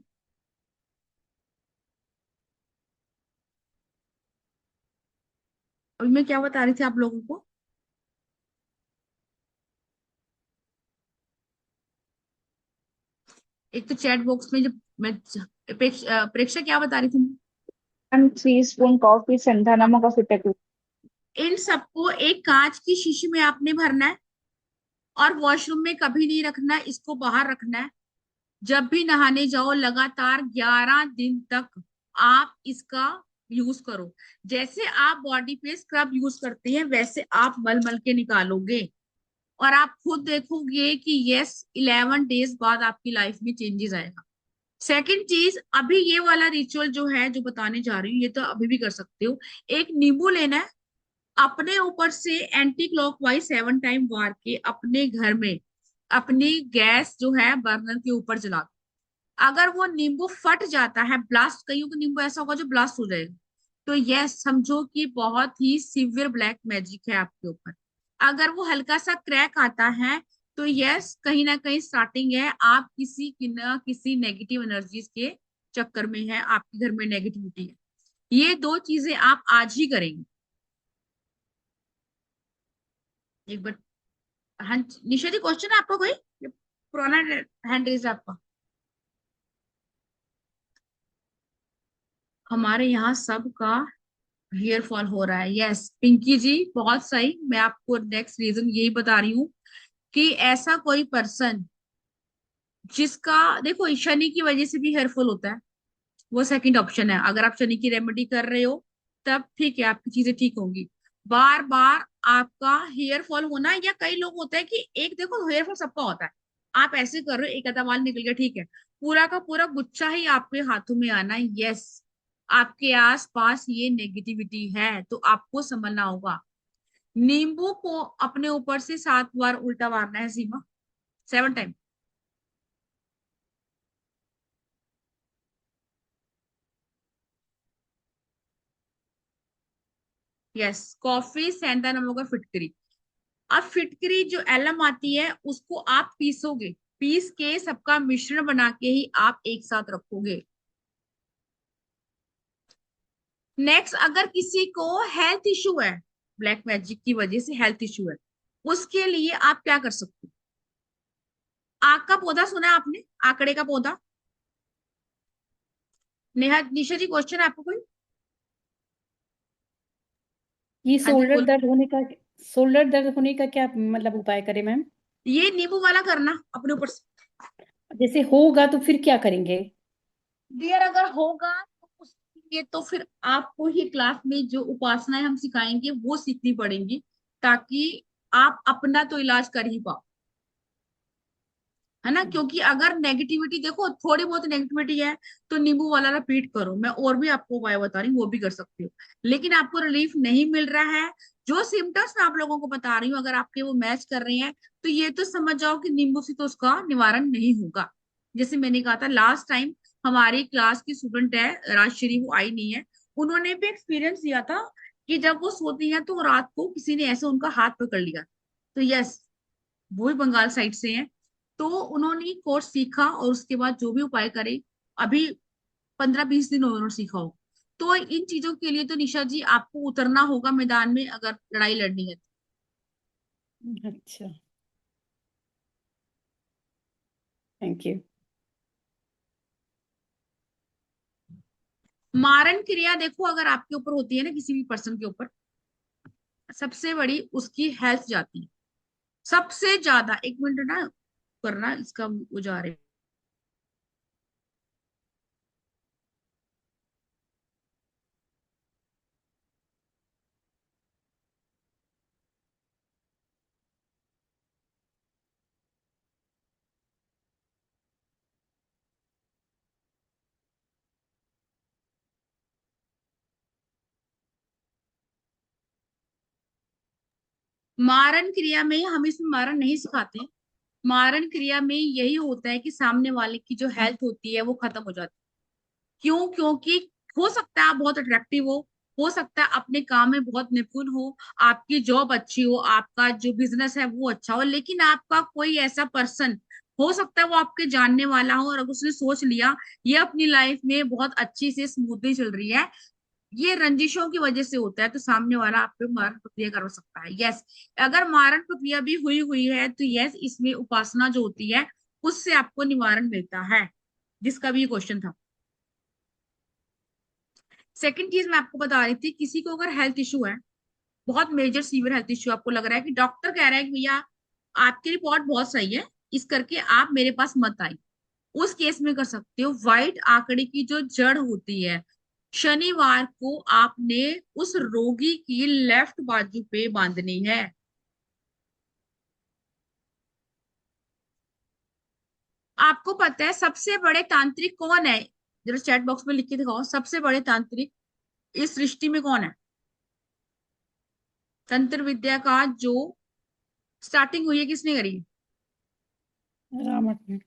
अभी मैं क्या बता रही थी आप लोगों को? एक तो चैट बॉक्स में, जब मैं प्रेक्षा क्या बता रही थी? 3 स्पून कॉफी, सेंधा नमक और फिटकरी। इन सबको एक कांच की शीशी में आपने भरना है और वॉशरूम में कभी नहीं रखना है, इसको बाहर रखना है। जब भी नहाने जाओ, लगातार 11 दिन तक आप इसका यूज करो। जैसे आप बॉडी पे स्क्रब यूज करते हैं, वैसे आप मल मल के निकालोगे और आप खुद देखोगे कि यस, 11 डेज बाद आपकी लाइफ में चेंजेस आएगा। सेकंड चीज, अभी ये वाला रिचुअल जो है, जो बताने जा रही हूँ, ये तो अभी भी कर सकते हो। एक नींबू लेना है, अपने ऊपर से एंटी क्लॉकवाइज 7 टाइम वार के अपने घर में अपनी गैस जो है बर्नर के ऊपर जला दो। अगर वो नींबू फट जाता है, ब्लास्ट, कईयों को नींबू ऐसा होगा जो ब्लास्ट हो जाएगा, तो ये समझो कि बहुत ही सीवियर ब्लैक मैजिक है आपके ऊपर। अगर वो हल्का सा क्रैक आता है, तो यस, कहीं ना कहीं स्टार्टिंग है, आप किसी की ना किसी नेगेटिव एनर्जीज के चक्कर में है, आपके घर में नेगेटिविटी है। ये दो चीजें आप आज ही करेंगे। एक बार, हाँ निशा जी, क्वेश्चन है आपका कोई? ये पुराना हैंड रेज है आपका। हमारे यहाँ सबका हेयर फॉल हो रहा है, यस पिंकी जी, बहुत सही। मैं आपको नेक्स्ट रीजन यही बता रही हूँ कि ऐसा कोई पर्सन जिसका, देखो शनि की वजह से भी हेयर फॉल होता है, वो सेकंड ऑप्शन है। अगर आप शनि की रेमेडी कर रहे हो, तब ठीक है, आपकी चीजें ठीक होंगी। बार बार आपका हेयर फॉल होना, या कई लोग होता है कि एक, देखो हेयर फॉल सबका होता है, आप ऐसे कर रहे हो एक आधा बाल निकल गया, ठीक है, पूरा का पूरा गुच्छा ही आपके हाथों में आना, यस, आपके आस पास ये नेगेटिविटी है, तो आपको संभलना होगा। नींबू को अपने ऊपर से 7 बार उल्टा मारना है, सीमा, 7 टाइम। यस, कॉफी, सेंधा नमक और फिटकरी। अब फिटकरी जो एलम आती है उसको आप पीसोगे, पीस के सबका मिश्रण बना के ही आप एक साथ रखोगे। नेक्स्ट, अगर किसी को हेल्थ इशू है, ब्लैक मैजिक की वजह से हेल्थ इशू है, उसके लिए आप क्या कर सकते हो? आक का पौधा सुना है आपने? आंकड़े का पौधा। नेहा, निशा जी, क्वेश्चन है आपको कोई? ये हाँ जी बोल। शोल्डर दर्द होने का क्या मतलब उपाय करें मैम? ये नींबू वाला करना अपने ऊपर से। जैसे होगा तो फिर क्या करेंगे? डियर, अगर होगा तो उसके लिए तो फिर आपको ही क्लास में जो उपासनाएं हम सिखाएंगे वो सीखनी पड़ेंगी, ताकि आप अपना तो इलाज कर ही पाओ, है ना? क्योंकि अगर नेगेटिविटी, देखो थोड़ी बहुत नेगेटिविटी है, तो नींबू वाला रिपीट करो, मैं और भी आपको उपाय बता रही हूँ, वो भी कर सकते हो। लेकिन आपको रिलीफ नहीं मिल रहा है, जो सिम्टम्स मैं आप लोगों को बता रही हूँ अगर आपके वो मैच कर रहे हैं, तो ये तो समझ जाओ कि नींबू से तो उसका निवारण नहीं होगा। जैसे मैंने कहा था लास्ट टाइम, हमारी क्लास की स्टूडेंट है राजश्री, वो आई नहीं है, उन्होंने भी एक्सपीरियंस दिया था कि जब वो सोती है तो रात को किसी ने ऐसे उनका हाथ पकड़ लिया। तो यस, वो भी बंगाल साइड से हैं। तो उन्होंने कोर्स सीखा और उसके बाद जो भी उपाय करे, अभी 15-20 दिन उन्होंने सीखा हो। तो इन चीजों के लिए तो निशा जी आपको उतरना होगा मैदान में, अगर लड़ाई लड़नी है तो। अच्छा, थैंक यू। मारण क्रिया देखो, अगर आपके ऊपर होती है ना, किसी भी पर्सन के ऊपर, सबसे बड़ी उसकी हेल्थ जाती है सबसे ज्यादा। एक मिनट ना करना, इसका वो जा रहे हैं। मारण क्रिया में हम इसमें मारण नहीं सिखाते। मारण क्रिया में यही होता है कि सामने वाले की जो हेल्थ होती है वो खत्म हो जाती है। क्यों? क्योंकि हो सकता है आप बहुत अट्रैक्टिव हो सकता है अपने काम में बहुत निपुण हो, आपकी जॉब अच्छी हो, आपका जो बिजनेस है वो अच्छा हो, लेकिन आपका कोई ऐसा पर्सन हो सकता है वो आपके जानने वाला हो, और अगर उसने सोच लिया ये अपनी लाइफ में बहुत अच्छी से स्मूथली चल रही है, ये रंजिशों की वजह से होता है, तो सामने वाला आप पे मारण प्रक्रिया कर सकता है, यस। अगर मारण प्रक्रिया भी हुई हुई है तो यस, इसमें उपासना जो होती है उससे आपको निवारण मिलता है, जिसका भी क्वेश्चन था। सेकंड चीज मैं आपको बता रही थी, किसी को अगर हेल्थ इशू है, बहुत मेजर सीवियर हेल्थ इशू, आपको लग रहा है कि डॉक्टर कह रहा है कि भैया आपकी रिपोर्ट बहुत सही है, इस करके आप मेरे पास मत आई, उस केस में कर सकते हो, व्हाइट आंकड़े की जो जड़ होती है, शनिवार को आपने उस रोगी की लेफ्ट बाजू पे बांधनी है। आपको पता है सबसे बड़े तांत्रिक कौन है? जरा चैट बॉक्स में लिख के दिखाओ, सबसे बड़े तांत्रिक इस सृष्टि में कौन है? तंत्र विद्या का जो स्टार्टिंग हुई है किसने करी है? रावण में।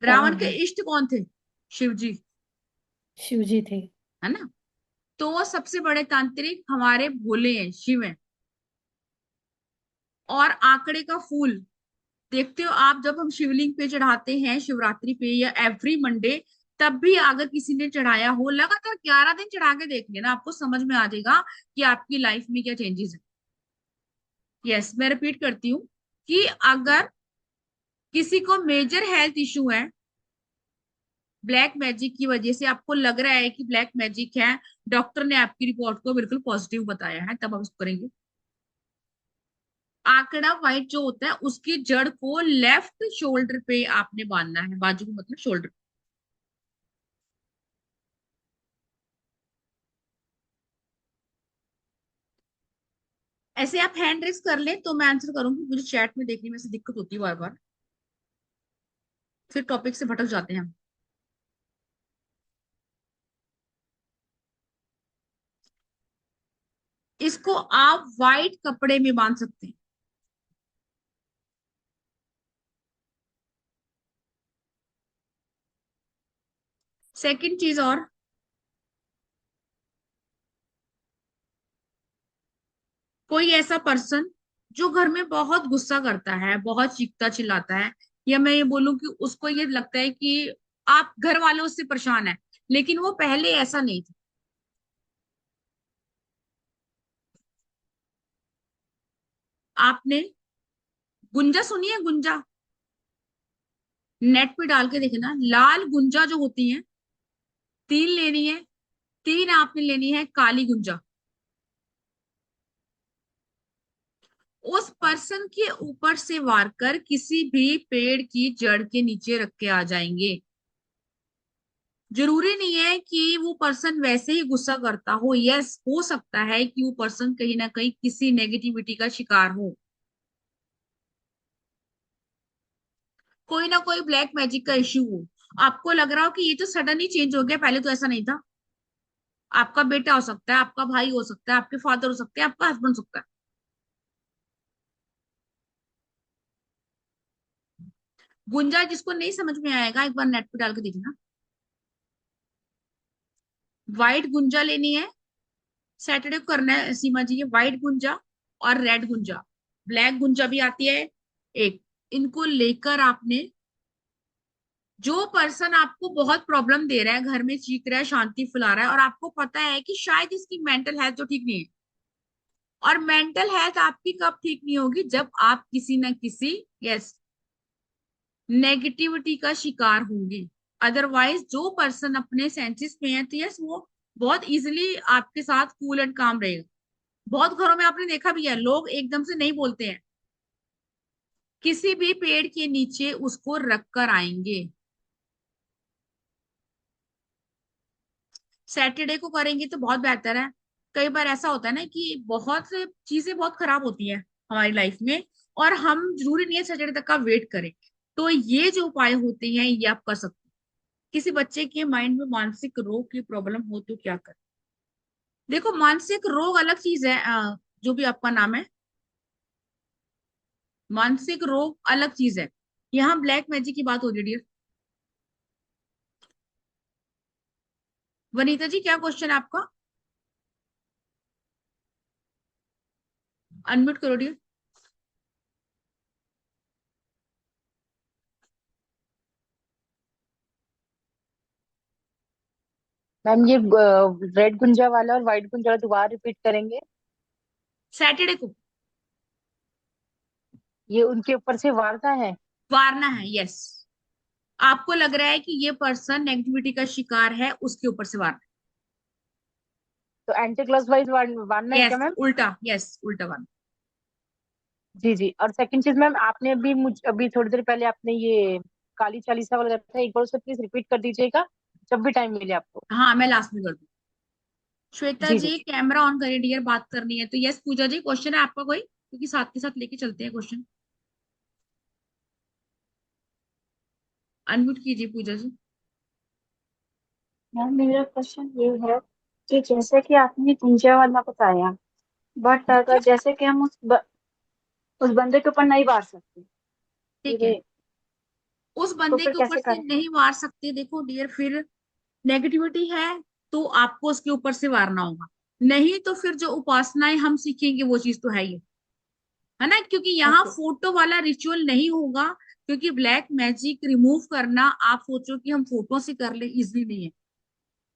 रावण रावण के है। इष्ट कौन थे? शिव जी, शिव जी थे। है ना। तो वो सबसे बड़े तांत्रिक हमारे भोले हैं, शिव हैं। और आंकड़े का फूल देखते हो आप, जब हम शिवलिंग पे चढ़ाते हैं शिवरात्रि पे या एवरी मंडे, तब भी अगर किसी ने चढ़ाया हो, लगातार 11 दिन चढ़ा के देख लेना, आपको समझ में आ जाएगा कि आपकी लाइफ में क्या चेंजेस है। यस, मैं रिपीट करती हूँ कि अगर किसी को मेजर हेल्थ इशू है ब्लैक मैजिक की वजह से, आपको लग रहा है कि ब्लैक मैजिक है, डॉक्टर ने आपकी रिपोर्ट को बिल्कुल पॉजिटिव बताया है, तब हम उसको करेंगे। आंकड़ा व्हाइट जो होता है उसकी जड़ को लेफ्ट शोल्डर पे आपने बांधना है, बाजू को मतलब शोल्डर। ऐसे आप हैंड रेस कर ले तो मैं आंसर करूंगी, मुझे चैट में देखने में से दिक्कत होती है बार बार, फिर टॉपिक से भटक जाते हैं हम। इसको आप व्हाइट कपड़े में बांध सकते हैं। सेकंड चीज और, कोई ऐसा पर्सन जो घर में बहुत गुस्सा करता है, बहुत चीखता चिल्लाता है, या मैं ये बोलूं कि उसको ये लगता है कि आप घर वाले उससे परेशान है, लेकिन वो पहले ऐसा नहीं था। आपने गुंजा सुनी है? गुंजा नेट पे डाल के देखना, लाल गुंजा जो होती है, 3 लेनी है। 3 आपने लेनी है काली गुंजा। उस पर्सन के ऊपर से वार कर किसी भी पेड़ की जड़ के नीचे रख के आ जाएंगे। जरूरी नहीं है कि वो पर्सन वैसे ही गुस्सा करता हो, यस हो सकता है कि वो पर्सन कहीं ना कहीं किसी नेगेटिविटी का शिकार हो, कोई ना कोई ब्लैक मैजिक का इश्यू हो, आपको लग रहा हो कि ये तो सडन ही चेंज हो गया, पहले तो ऐसा नहीं था। आपका बेटा हो सकता है, आपका भाई हो सकता है, आपके फादर हो सकते हैं, आपका हस्बैंड हो सकता है। गुंजा जिसको नहीं समझ में आएगा एक बार नेट पे डाल के देखना। व्हाइट गुंजा लेनी है, सैटरडे को करना है सीमा जी, ये व्हाइट गुंजा और रेड गुंजा, ब्लैक गुंजा भी आती है एक। इनको लेकर आपने, जो पर्सन आपको बहुत प्रॉब्लम दे रहा है, घर में चीख रहा है, शांति फैला रहा है, और आपको पता है कि शायद इसकी मेंटल हेल्थ जो ठीक नहीं है, और मेंटल हेल्थ आपकी कब ठीक नहीं होगी, जब आप किसी न किसी, यस, नेगेटिविटी का शिकार होंगे। अदरवाइज जो पर्सन अपने सेंसेस में है, तो यस वो बहुत इजिली आपके साथ कूल एंड काम रहेगा। बहुत घरों में आपने देखा भी है, लोग एकदम से नहीं बोलते हैं, किसी भी पेड़ के नीचे उसको रख कर आएंगे। सैटरडे को करेंगे तो बहुत बेहतर है। कई बार ऐसा होता है ना कि बहुत चीजें बहुत खराब होती हैं हमारी लाइफ में, और हम जरूरी नहीं है सैटरडे तक का वेट करें। तो ये जो उपाय होते हैं ये आप कर सकते हैं। किसी बच्चे के माइंड में मानसिक रोग की प्रॉब्लम हो तो क्या करें? देखो, मानसिक रोग अलग चीज है, जो भी आपका नाम है, मानसिक रोग अलग चीज है। यहाँ ब्लैक मैजिक की बात हो रही है डियर। वनीता जी, क्या क्वेश्चन है आपका? अनम्यूट करो डियर। मैम ये रेड गुंजा वाला और व्हाइट गुंजा वाला दोबारा रिपीट करेंगे? सैटरडे को ये उनके ऊपर से वारता है? वारना है, यस। आपको लग रहा है कि ये पर्सन नेगेटिविटी का शिकार है, उसके ऊपर से वारना तो एंटी क्लॉक वाइज वारना है, है क्या यस मैम? उल्टा, यस उल्टा वारना। जी जी। और सेकंड चीज मैम, आपने अभी अभी थोड़ी देर पहले आपने ये काली चालीसा वाला था, एक बार उसे प्लीज रिपीट कर दीजिएगा जब भी टाइम मिले आपको। हाँ, मैं लास्ट में कर दूँ। श्वेता जी जी। जी कैमरा ऑन करिए डियर, बात करनी है तो। यस पूजा जी, क्वेश्चन है आपका कोई? क्योंकि साथ के साथ लेके चलते हैं क्वेश्चन। अनम्यूट कीजिए पूजा जी। मैम मेरा क्वेश्चन ये है कि जैसे कि आपने गुंजा वाला बताया, बट अगर गुंजा, जैसे कि हम उस बंदे के ऊपर नहीं बार सकते, ठीक है, फिर उस तो बंदे फिर के ऊपर कैसे से करें? नहीं वार सकते। देखो डियर, फिर नेगेटिविटी है तो आपको उसके ऊपर से वारना होगा, नहीं तो फिर जो उपासनाएं हम सीखेंगे वो चीज तो है ही, है ना, क्योंकि यहाँ ओके। फोटो वाला रिचुअल नहीं होगा। क्योंकि ब्लैक मैजिक रिमूव करना आप सोचो कि हम फोटो से कर ले, इजली नहीं है।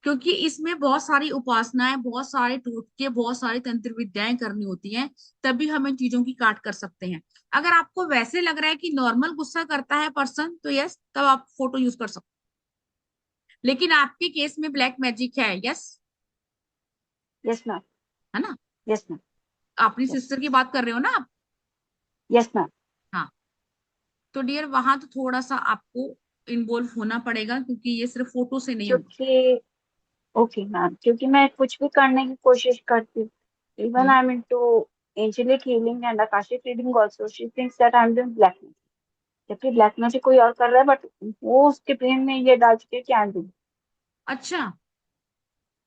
क्योंकि इसमें बहुत सारी उपासनाएं, बहुत सारे टोटके, बहुत सारी तंत्र विद्याएं करनी होती हैं, तभी हम इन चीजों की काट कर सकते हैं। अगर आपको वैसे लग रहा है कि नॉर्मल गुस्सा करता है पर्सन, तो यस, तब आप फोटो यूज कर सकते हैं। लेकिन आपके केस में ब्लैक मैजिक है, यस, यस मैम। है ना। Yes ma'am. अपनी यस। सिस्टर की बात कर रहे हो ना आप। Yes ma'am. हाँ, तो डियर वहां तो थोड़ा सा आपको इन्वॉल्व होना पड़ेगा, क्योंकि ये सिर्फ फोटो से नहीं होगा। क्योंकि ओके मैम, क्योंकि मैं कुछ भी करने की कोशिश करती हूँ। Even hmm. I am into angelic healing and Akashic reading also, she thinks that I am doing black magic. जबकि ब्लैक मैजिक कोई और कर रहा है, बट वो उसके ब्रेन में ये डाल चुके हैं कि आई एम डूइंग। अच्छा।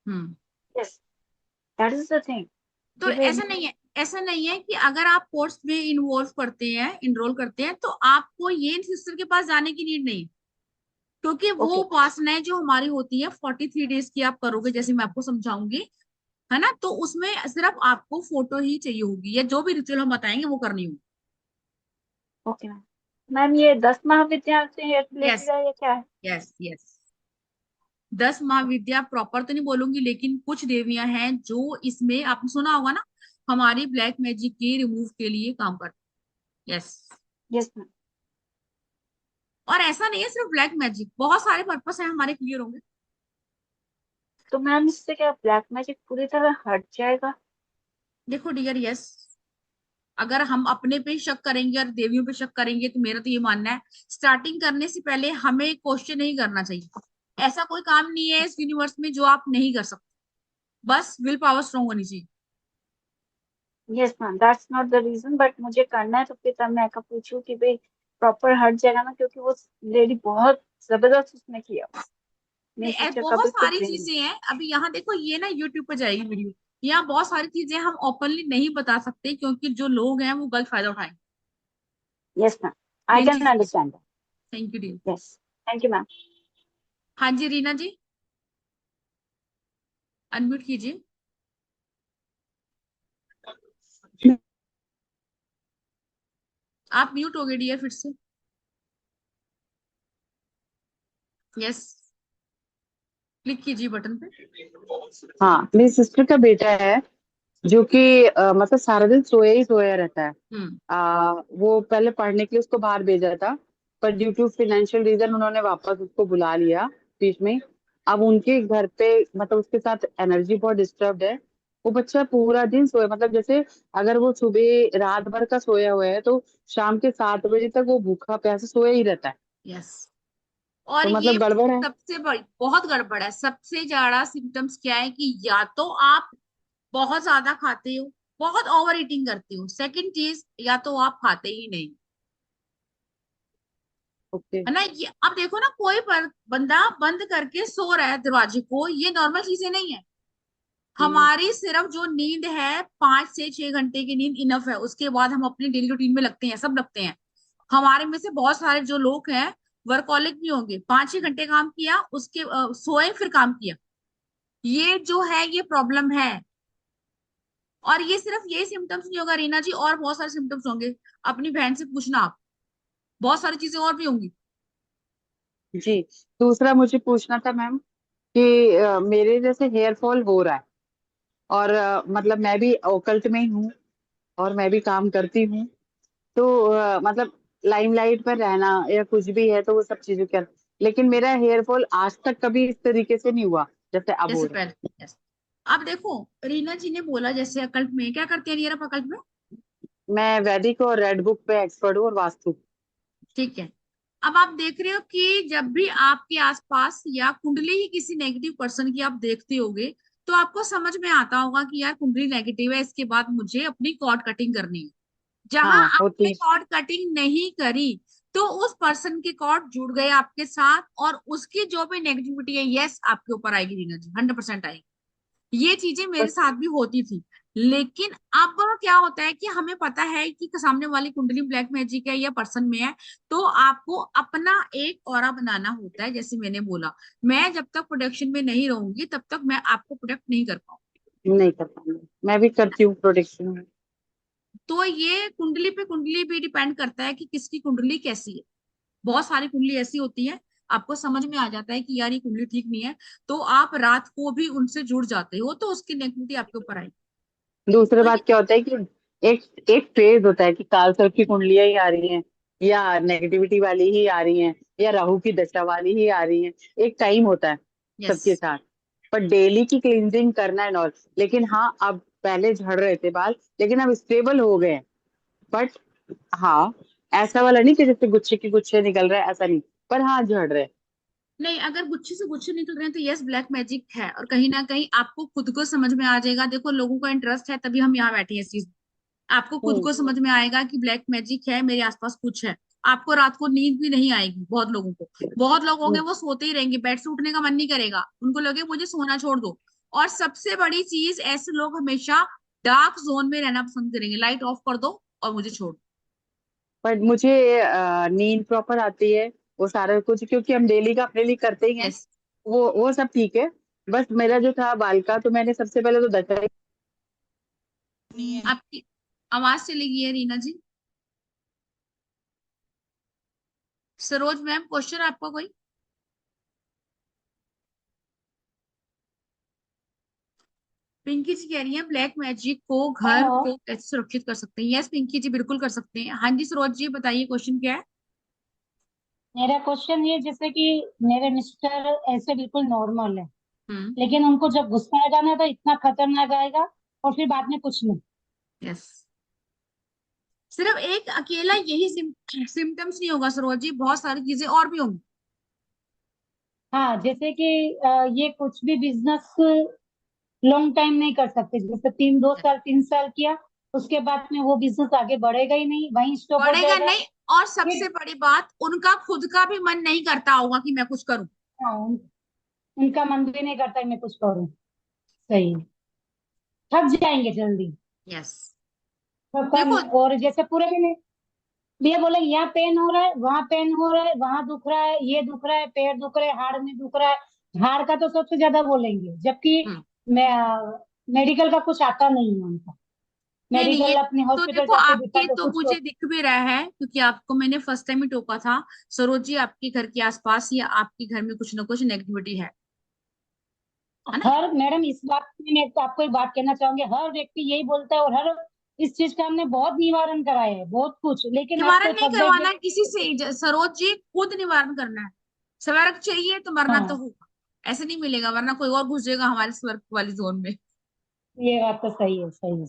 Hmm. Yes, that is the thing तो कि भाई। ऐसा नहीं है, ऐसा नहीं है कि अगर आप कोर्स में इन्वॉल्व करते हैं, इनरोल करते हैं, तो आपको ये सिस्टर के पास जाने की नीड नहीं है। क्योंकि वो ओके। उपासनाएं जो हमारी होती है 43 डेज की आप करोगे, जैसे मैं आपको समझाऊंगी, है ना, तो उसमें सिर्फ आपको फोटो ही चाहिए होगी, या जो भी रिचुअल हम बताएंगे वो करनी होगी। Okay ma'am. मैम ये 10 महाविद्या से यस, रिलेटेड है या क्या है? Yes, yes. 10 महाविद्या प्रॉपर तो नहीं बोलूंगी, लेकिन कुछ देवियां हैं जो इसमें आपने सुना होगा ना, हमारी ब्लैक मैजिक के रिमूव के लिए काम करती। यस। Yes ma'am. और ऐसा नहीं है सिर्फ ब्लैक मैजिक, बहुत सारे पर्पस हैं हमारे, क्लियर होंगे। तो मैम इससे क्या ब्लैक मैजिक पूरी तरह हट जाएगा? देखो डियर, यस, अगर हम अपने पे शक करेंगे और देवियों पे शक करेंगे, तो मेरा तो ये मानना है, स्टार्टिंग करने से पहले हमें क्वेश्चन नहीं करना चाहिए। ऐसा कोई काम नहीं है इस यूनिवर्स में जो आप नहीं कर सकते, बस विल पावर स्ट्रांग होनी चाहिए। Yes ma'am, that's not the reason, but मुझे करना है तो फिर तब मैं का पूछूं कि भाई प्रॉपर हट जाएगा ना, क्योंकि वो लेडी बहुत जबरदस्त उसने किया। मेरी सिस्टर का बहुत भी उसके सारी ब्रेन में। चीजें हैं, अभी यहाँ देखो, ये ना यूट्यूब पे जाएगी वीडियो, यहाँ बहुत सारी चीजें हम ओपनली नहीं बता सकते, क्योंकि जो लोग हैं वो गलत फायदा उठाएंगे। Yes ma'am, I mean can चीज ये। Understand that. Thank you dear. Yes. Thank you ma'am. हाँ जी, रीना जी, अनम्यूट कीजिए। आप म्यूट हो गए डियर फिर से। यस, क्लिक कीजिए बटन पे। हाँ, मेरी सिस्टर का बेटा है जो कि मतलब सारा दिन सोया ही सोया रहता है। हम्म। वो पहले पढ़ने के लिए उसको बाहर भेजा था, पर ड्यू टू फाइनेंशियल रीजन उन्होंने वापस उसको बुला लिया बीच में। अब उनके घर पे मतलब उसके साथ एनर्जी बहुत डिस्टर्ब है। वो बच्चा पूरा दिन सोया, मतलब जैसे अगर वो सुबह रात भर का सोया हुआ है तो शाम के 7 बजे तक वो भूखा प्यासा सोया ही रहता है। यस। और तो ये मतलब गड़बड़ है। सबसे बड़ी बहुत गड़बड़ है। सबसे ज्यादा सिम्टम्स क्या है कि या तो आप बहुत ज्यादा खाते हो, बहुत ओवर ईटिंग करते हो, सेकंड चीज, या तो आप खाते ही नहीं, ओके। है ना। ये अब देखो ना, कोई बंदा बंद करके सो रहा है दरवाजे को, ये नॉर्मल चीजें नहीं है। हम्म। हमारी सिर्फ जो नींद है 5 से 6 घंटे की नींद इनफ है, उसके बाद हम अपनी डेली रूटीन में लगते हैं, सब लगते हैं। हमारे में से बहुत सारे जो लोग हैं वर्कहोलिक भी होंगे, 5-6 घंटे काम किया, उसके सोए, फिर काम किया। ये जो है ये प्रॉब्लम है। और ये सिर्फ ये सिम्टम्स नहीं होगा रीना जी, और बहुत सारे सिम्टम्स होंगे। अपनी बहन से पूछना आप, बहुत सारी चीजें और भी होंगी। जी। दूसरा मुझे पूछना था मैम कि मेरे जैसे हेयर फॉल हो रहा है, और मतलब मैं भी ओकल्ट में ही हूँ और मैं भी काम करती हूँ। तो मतलब लाइमलाइट पर रहना या कुछ भी है तो वो सब चीजें कर, लेकिन मेरा हेयर फॉल आज तक कभी इस तरीके से नहीं हुआ जैसे अब हो जैसे रहा पहले। यस। अब देखो, रीना जी ने बोला जैसे अकल्ट में क्या करते हैं रीना, आप अकल्ट में। है। मैं वैदिक और रेड बुक पे एक्सपर्ट हूँ और वास्तु। ठीक है। अब आप देख रहे हो कि जब भी आपके आसपास या कुंडली ही किसी नेगेटिव पर्सन की आप देखते होगे, तो आपको समझ में आता होगा कि यार कुंडली नेगेटिव है, इसके बाद मुझे अपनी कॉर्ड कटिंग करनी है। जहां हाँ आपने होती कॉर्ड कटिंग नहीं करी, तो उस पर्सन के कॉर्ड जुड़ गए आपके साथ, और उसकी जो भी नेगेटिविटी है, यस, आपके ऊपर आएगी रीना जी, 100% आएगी। ये चीजें मेरे बस साथ भी होती थी। लेकिन अब क्या होता है कि हमें पता है कि सामने वाली कुंडली ब्लैक मैजिक है या पर्सन में है, तो आपको अपना एक ऑरा बनाना होता है। जैसे मैंने बोला, मैं जब तक प्रोडक्शन में नहीं रहूंगी तब तक मैं आपको प्रोटेक्ट नहीं कर पाऊंगी। नहीं कर पाऊंगी, मैं भी करती हूँ प्रोटेक्शन में। तो ये कुंडली पे कुंडली भी डिपेंड करता है कि किसकी कुंडली कैसी है। बहुत सारी कुंडली ऐसी होती है, आपको समझ में आ जाता है कि यार ये कुंडली ठीक नहीं है, तो आप रात को भी उनसे जुड़ जाते हो, तो उसकी नेगेटिविटी आपके ऊपर आएगी। दूसरी तो ये बात क्या होता है कि एक एक फेज होता है कि काल सर्प की कुंडलियां ही आ रही हैं, या नेगेटिविटी वाली ही आ रही हैं, या राहु की दशा वाली ही आ रही हैं। एक टाइम होता है यस। सबके साथ। पर डेली की क्लींजिंग करना है नॉर्मल। लेकिन हाँ, अब पहले झड़ रहे थे बाल, लेकिन अब स्टेबल हो गए हैं। बट हाँ, ऐसा वाला नहीं कि जैसे गुच्छे के गुच्छे निकल रहे हैं, ऐसा नहीं। पर हाँ, झड़ रहे हैं। नहीं, अगर गुच्छे से गुच्छे निकल रहे हैं तो यस ब्लैक मैजिक है, और कहीं ना कहीं आपको खुद को समझ में आ जाएगा। देखो, लोगों का इंटरेस्ट है तभी हम यहाँ बैठे हैं इस चीज में। आपको खुद हम्म। को समझ में आएगा कि ब्लैक मैजिक है, मेरे आसपास कुछ है। आपको रात को नींद भी नहीं आएगी। बहुत लोगों को, बहुत लोग होंगे हम्म। वो सोते ही रहेंगे, बेड से उठने का मन नहीं करेगा, उनको लगे मुझे सोना छोड़ दो। और सबसे बड़ी चीज, ऐसे लोग हमेशा डार्क जोन में रहना पसंद करेंगे। लाइट ऑफ कर दो और मुझे छोड़ दो। पर मुझे नींद प्रॉपर आती है, वो सारा कुछ, क्योंकि हम डेली का अपने लिए करते ही हैं। यस। वो सब ठीक है। बस मेरा जो था बाल का, तो मैंने सबसे पहले तो दशा ही। आपकी आवाज चली गई है रीना जी। सरोज मैम, क्वेश्चन आपका कोई? पिंकी जी कह रही है ब्लैक मैजिक को घर हेलो। को कैसे सुरक्षित कर सकते हैं। यस पिंकी जी, बिल्कुल कर सकते हैं। हाँ जी सरोज जी, बताइए क्वेश्चन क्या है। मेरा क्वेश्चन ये, जैसे कि मेरे मिस्टर ऐसे बिल्कुल नॉर्मल है, हम्म। लेकिन उनको जब गुस्सा आएगा ना तो इतना खतरनाक आएगा, और फिर बाद में कुछ नहीं। यस। सिर्फ एक अकेला यही सिम्टम्स नहीं होगा सरोज जी, बहुत सारी चीजें और भी होंगी। हाँ, जैसे कि ये कुछ भी बिजनेस लॉन्ग टाइम नहीं कर सकते। जैसे 2 साल 3 साल किया, उसके बाद में वो बिजनेस आगे बढ़ेगा ही नहीं, वहीं स्टॉप हो बढ़ेगा जाएगा। नहीं, और फिर सबसे बड़ी बात, उनका खुद का भी मन नहीं करता होगा कि मैं कुछ करूं। हाँ, उनका मन भी नहीं करता कि मैं कुछ करूं। सही। थक जाएंगे जल्दी। यस। तो देखो, और जैसे पूरे दिन ये बोले यहाँ पेन हो रहा है, वहां पेन हो रहा है, वहां दुख रहा है, ये दुख रहा है, पैर दुख रहे हैं, हाड़ में दुख रहा है। हाड़ का तो सबसे ज्यादा बोलेंगे, जबकि हम्म, मैं मेडिकल का कुछ आता नहीं है उनको। नहीं नहीं, ये मेडिकल अपने तो हॉस्पिटल देखो जाके आपके दिखाते तो कुछ मुझे दिख भी रहा है, क्योंकि आपको मैंने फर्स्ट टाइम ही टोका था। सरोज जी, आपके घर के आसपास या आपके घर में कुछ ना कुछ नेगेटिविटी है ना? हर मैडम, इस बात में मैं तो आपको एक बात कहना चाहूंगी, हर व्यक्ति यही बोलता है, और हर इस चीज का हमने बहुत निवारण कराया है, बहुत कुछ, लेकिन आप तो निवारण नहीं थक गए करवाना कि है किसी से, सरोज जी खुद निवारण करना है। स्वर्ग चाहिए तो मरना तो हाँ, होगा। ऐसे नहीं मिलेगा, वरना कोई और घुस जाएगा हमारे स्वर्ग वाली जोन में। ये बात तो सही है, सही है।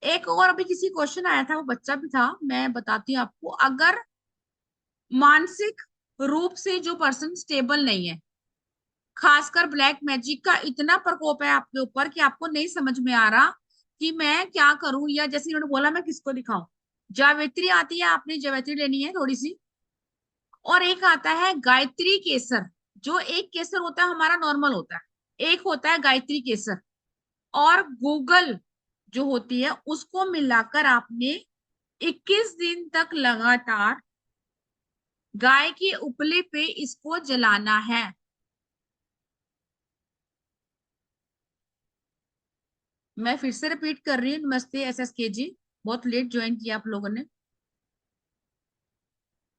एक और अभी किसी क्वेश्चन आया था, वो बच्चा भी था, मैं बताती हूँ आपको। अगर मानसिक रूप से जो पर्सन स्टेबल नहीं है, खासकर ब्लैक मैजिक का इतना प्रकोप है आपके ऊपर कि आपको नहीं समझ में आ रहा कि मैं क्या करूं, या जैसे इन्होंने बोला मैं किसको दिखाऊं। जावित्री आती है, आपने जावित्री लेनी है थोड़ी सी। और एक आता है गायत्री केसर। जो एक केसर होता है हमारा नॉर्मल होता है, एक होता है गायत्री केसर। और गूगल जो होती है, उसको मिलाकर आपने 21 दिन तक लगातार गाय के उपले पे इसको जलाना है। मैं फिर से रिपीट कर रही हूँ, नमस्ते SSK जी, बहुत लेट ज्वाइन किया आप लोगों ने।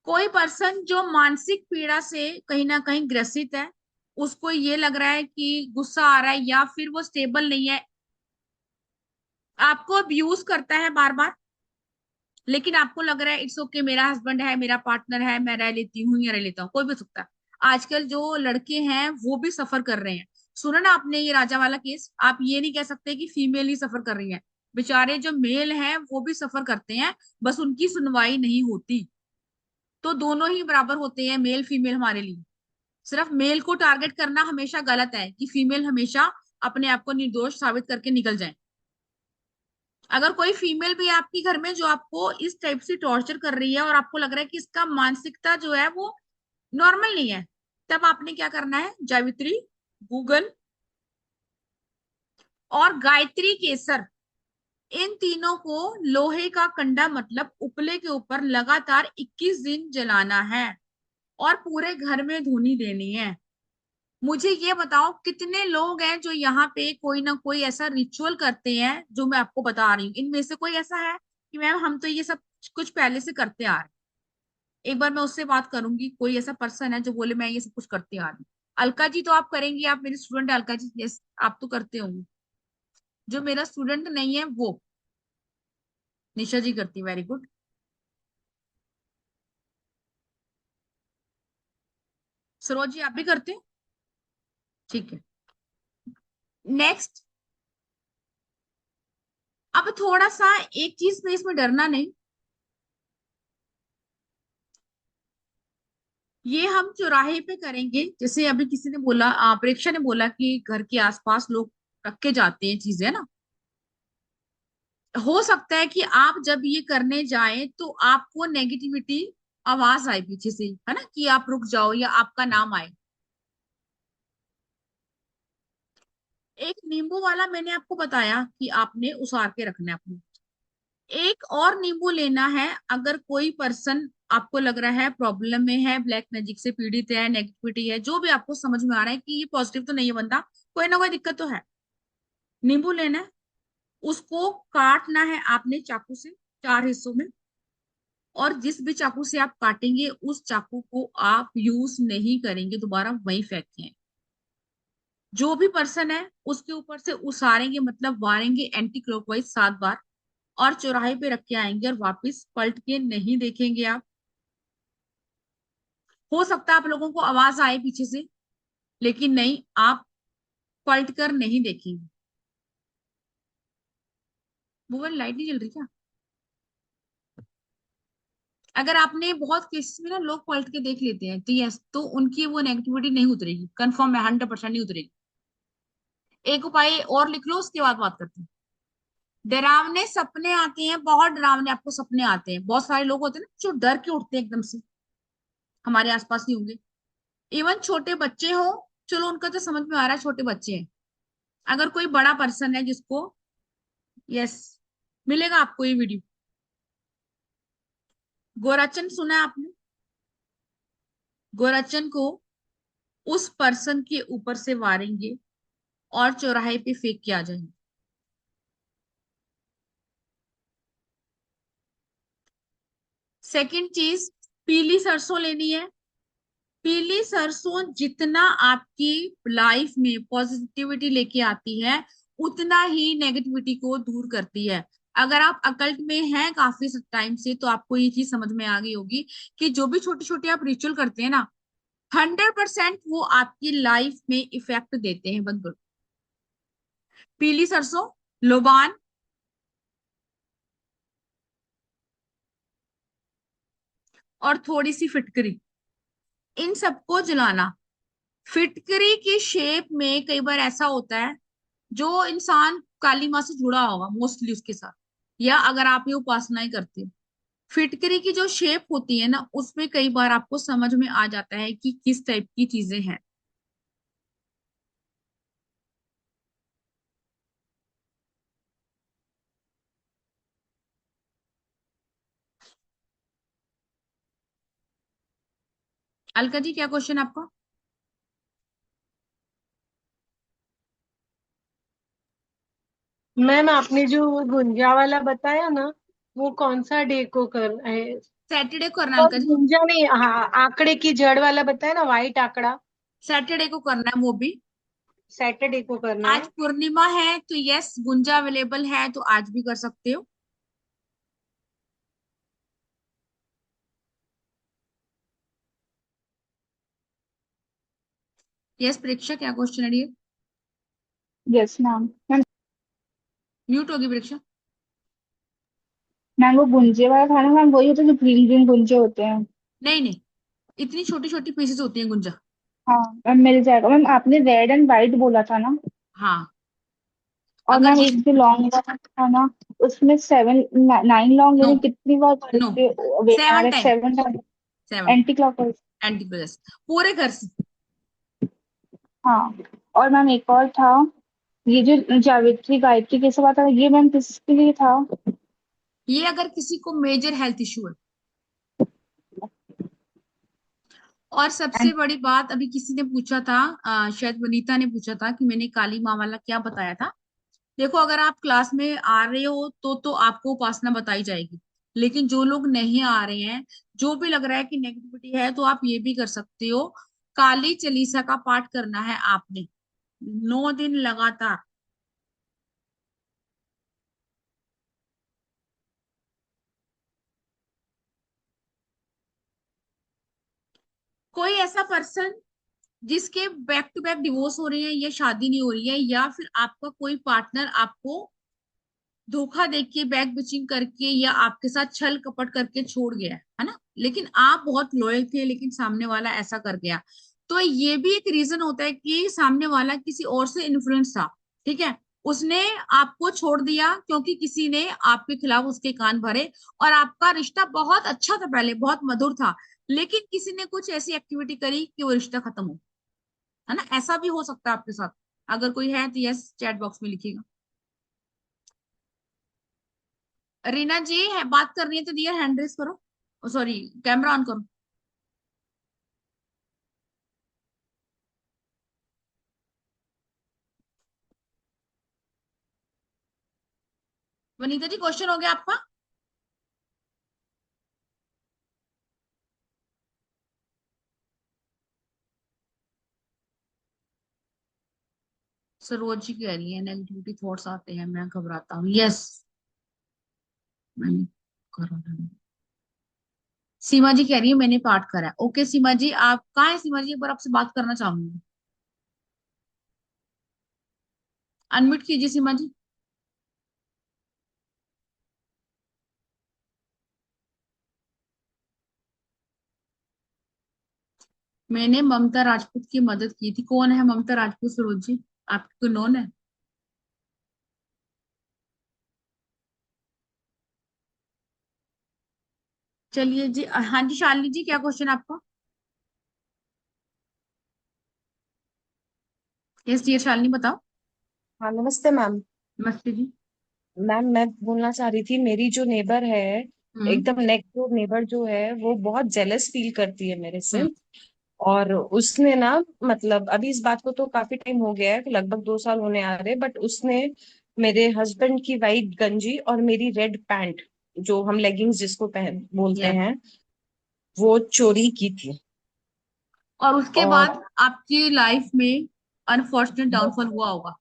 कोई पर्सन जो मानसिक पीड़ा से कहीं ना कहीं ग्रसित है, उसको ये लग रहा है कि गुस्सा आ रहा है, या फिर वो स्टेबल नहीं है, आपको अब्यूज करता है बार बार, लेकिन आपको लग रहा है इट्स ओके, मेरा हस्बैंड है, मेरा पार्टनर है, मैं रह लेती हूँ या रह लेता हूँ, कोई भी हो सकता है। आजकल जो लड़के हैं वो भी सफर कर रहे हैं। सुना ना आपने ये राजा वाला केस? आप ये नहीं कह सकते कि फीमेल ही सफर कर रही है। बेचारे जो मेल हैं वो भी सफर करते हैं, बस उनकी सुनवाई नहीं होती। तो दोनों ही बराबर होते हैं, मेल फीमेल हमारे लिए। सिर्फ मेल को टारगेट करना हमेशा गलत है कि फीमेल हमेशा अपने आप को निर्दोष साबित करके निकल जाए। अगर कोई फीमेल भी है आपके घर में जो आपको इस टाइप से टॉर्चर कर रही है, और आपको लग रहा है कि इसका मानसिकता जो है वो नॉर्मल नहीं है, तब आपने क्या करना है, जावित्री, गूगल और गायत्री केसर, इन तीनों को लोहे का कंडा मतलब उपले के ऊपर लगातार 21 दिन जलाना है और पूरे घर में धूनी देनी है। मुझे ये बताओ कितने लोग हैं जो यहाँ पे कोई ना कोई ऐसा रिचुअल करते हैं जो मैं आपको बता रही हूँ। इनमें से कोई ऐसा है कि मैम हम तो ये सब कुछ पहले से करते आ रहे हैं? एक बार मैं उससे बात करूंगी, कोई ऐसा पर्सन है जो बोले मैं ये सब कुछ करते आ रही हूँ। अलका जी तो आप करेंगी, आप मेरी स्टूडेंट है अलका जी, यस आप तो करते होंगे। जो मेरा स्टूडेंट नहीं है वो निशा जी करती, वेरी गुड। सरोज जी आप भी करते हो, ठीक है। नेक्स्ट, अब थोड़ा सा एक चीज में इसमें डरना नहीं, ये हम चौराहे पे करेंगे। जैसे अभी किसी ने बोला, प्रेक्षा ने बोला कि घर के आसपास लोग रख के जाते हैं चीजें ना, हो सकता है कि आप जब ये करने जाएं तो आपको नेगेटिविटी आवाज आए पीछे से, है ना, कि आप रुक जाओ या आपका नाम आए। एक नींबू वाला मैंने आपको बताया कि आपने उसार के रखना है अपने। एक और नींबू लेना है, अगर कोई पर्सन आपको लग रहा है प्रॉब्लम में है, ब्लैक मैजिक से पीड़ित है, नेगेटिविटी है, जो भी आपको समझ में आ रहा है कि ये पॉजिटिव तो नहीं है बंदा, कोई ना कोई दिक्कत तो है, नींबू लेना है, उसको काटना है आपने चाकू से 4 हिस्सों में, और जिस भी चाकू से आप काटेंगे उस चाकू को आप यूज नहीं करेंगे दोबारा, वहीं फेंकें। जो भी पर्सन है उसके ऊपर से उसारेंगे मतलब वारेंगे एंटी क्लॉकवाइज 7 बार, और चौराहे पे रख के आएंगे और वापस पलट के नहीं देखेंगे आप। हो सकता है आप लोगों को आवाज आए पीछे से, लेकिन नहीं, आप पलट कर नहीं देखेंगे। वो वाली लाइट नहीं जल रही क्या? अगर आपने बहुत केसेस में ना लोग पलट के देख लेते हैं तो यस, तो उनकी वो नेगेटिविटी नहीं उतरेगी, कंफर्म है, 100% नहीं उतरेगी। एक उपाय और लिख लो, उसके बाद बात करते हैं। डरावने सपने आते हैं, बहुत डरावने आपको सपने आते हैं, बहुत सारे लोग होते हैं ना जो डर के उठते हैं एकदम से, हमारे आसपास ही होंगे। इवन छोटे बच्चे हो, चलो उनका तो समझ में आ रहा है छोटे बच्चे हैं, अगर कोई बड़ा पर्सन है जिसको, यस, मिलेगा आपको ये वीडियो। गोराचन सुना है आपने? गोराचन को उस पर्सन के ऊपर से वारेंगे और चौराहे पे फेंक के आ जाएंगे। सेकंड चीज, पीली सरसों लेनी है। पीली सरसों जितना आपकी लाइफ में पॉजिटिविटी लेके आती है, उतना ही नेगेटिविटी को दूर करती है। अगर आप अकल्ट में हैं काफी टाइम से तो आपको ये चीज समझ में आ गई होगी कि जो भी छोटे छोटे आप रिचुअल करते हैं ना, 100% वो आपकी लाइफ में इफेक्ट देते हैं। बंद करो। पीली सरसों, लोबान, और थोड़ी सी फिटकरी, इन सबको जलाना। फिटकरी की शेप में कई बार ऐसा होता है, जो इंसान काली माँ से जुड़ा होगा मोस्टली उसके साथ, या अगर आप ये उपासनाएं करते हो, फिटकरी की जो शेप होती है ना, उसमें कई बार आपको समझ में आ जाता है कि किस टाइप की चीजें हैं। अलका जी क्या क्वेश्चन आपका? मैम आपने जो वो गुंजा वाला बताया ना, वो कौन सा डे को कर है? सैटरडे को करना है और अलका जी, गुंजा नहीं, हाँ, आंकड़े की जड़ वाला बताया ना, व्हाइट आंकड़ा, सैटरडे को करना है वो भी। सैटरडे को करना आज है। पूर्णिमा है तो यस, गुंजा अवेलेबल है तो आज भी कर सकते हो। यस परीक्षा, क्या क्वेश्चन है dear? Yes ma'am. Ma'am, mute होगी परीक्षा। मैम वो गुंजे वाला था ना मैम, वही होता है जो ग्रीन ग्रीन गुंजे होते हैं। नहीं नहीं, इतनी छोटी छोटी पीसेस होती हैं गुंजा। हाँ मैम, मिल जाएगा मैम। आपने रेड एंड व्हाइट बोला था ना? हाँ, और अगर मैम एक जो लॉन्ग वाला था ना, उसमें 9 लॉन्ग नो लेने कितनी बार नो, करके आ रहे? 7 time, 7 time 7 anti clockwise. Anti plus पूरे घर से। हाँ। और मैम एक और था, ये जो जावित्री गायत्री के सब आता है, ये मैम किसके लिए था? ये अगर किसी को मेजर हेल्थ इश्यू है। और सबसे And बड़ी बात, अभी किसी ने पूछा था, शायद वनीता ने पूछा था कि मैंने काली माँ वाला क्या बताया था। देखो, अगर आप क्लास में आ रहे हो तो आपको उपासना बताई जाएगी। लेकिन जो लोग नहीं आ रहे हैं, जो भी लग रहा है कि नेगेटिविटी है, तो आप ये भी कर सकते हो। काली चालीसा का पाठ करना है आपने 9 दिन लगातार। कोई ऐसा पर्सन जिसके बैक टू बैक डिवोर्स हो रहे हैं या शादी नहीं हो रही है, या फिर आपका कोई पार्टनर आपको धोखा देके बैक बिचिंग करके या आपके साथ छल कपट करके छोड़ गया है ना, लेकिन आप बहुत लॉयल थे लेकिन सामने वाला ऐसा कर गया, तो ये भी एक रीजन होता है कि सामने वाला किसी और से इन्फ्लुएंस था। ठीक है, उसने आपको छोड़ दिया क्योंकि किसी ने आपके खिलाफ उसके कान भरे, और आपका रिश्ता बहुत अच्छा था, पहले बहुत मधुर था, लेकिन किसी ने कुछ ऐसी एक्टिविटी करी कि वो रिश्ता खत्म हो। है ना, ऐसा भी हो सकता है आपके साथ। अगर कोई है तो यस चैट बॉक्स में लिखिएगा। रीना जी है, बात करनी है तो डियर हैंड रेस करो, सॉरी कैमरा ऑन करो। वनीता जी क्वेश्चन हो गया आपका? सरोज जी कह रही है नेगेटिविटी थॉट्स आते हैं, मैं घबराता हूँ। यस, मैंने करा है। सीमा जी कह रही है मैंने पाठ करा है। ओके सीमा जी, आप कहाँ है? सीमा जी एक बार आपसे बात करना चाहूंगी, अनम्यूट कीजिए सीमा जी। मैंने ममता राजपूत की मदद की थी। कौन है ममता राजपूत सरोज जी? आपको नोन है? चलिए जी, हाँ जी शालिनी जी, क्या क्वेश्चन आपका? यस डियर शालिनी बताओ। हाँ नमस्ते मैम। नमस्ते जी। मैम मैं बोलना चाह रही थी, मेरी जो नेबर है, हम्म। एकदम नेक्स्ट डोर नेबर जो है, वो बहुत जेलस फील करती है मेरे से। हम्म। और उसने ना, मतलब अभी इस बात को तो काफी टाइम हो गया है, लगभग 2 साल होने आ रहे, बट उसने मेरे हस्बैंड की वाइट गंजी और मेरी रेड पैंट, जो हम लेगिंग्स जिसको पहन बोलते यस। हैं, वो चोरी की थी। और उसके और बाद आपकी लाइफ में अनफॉर्चुनेट डाउनफॉल हुआ होगा।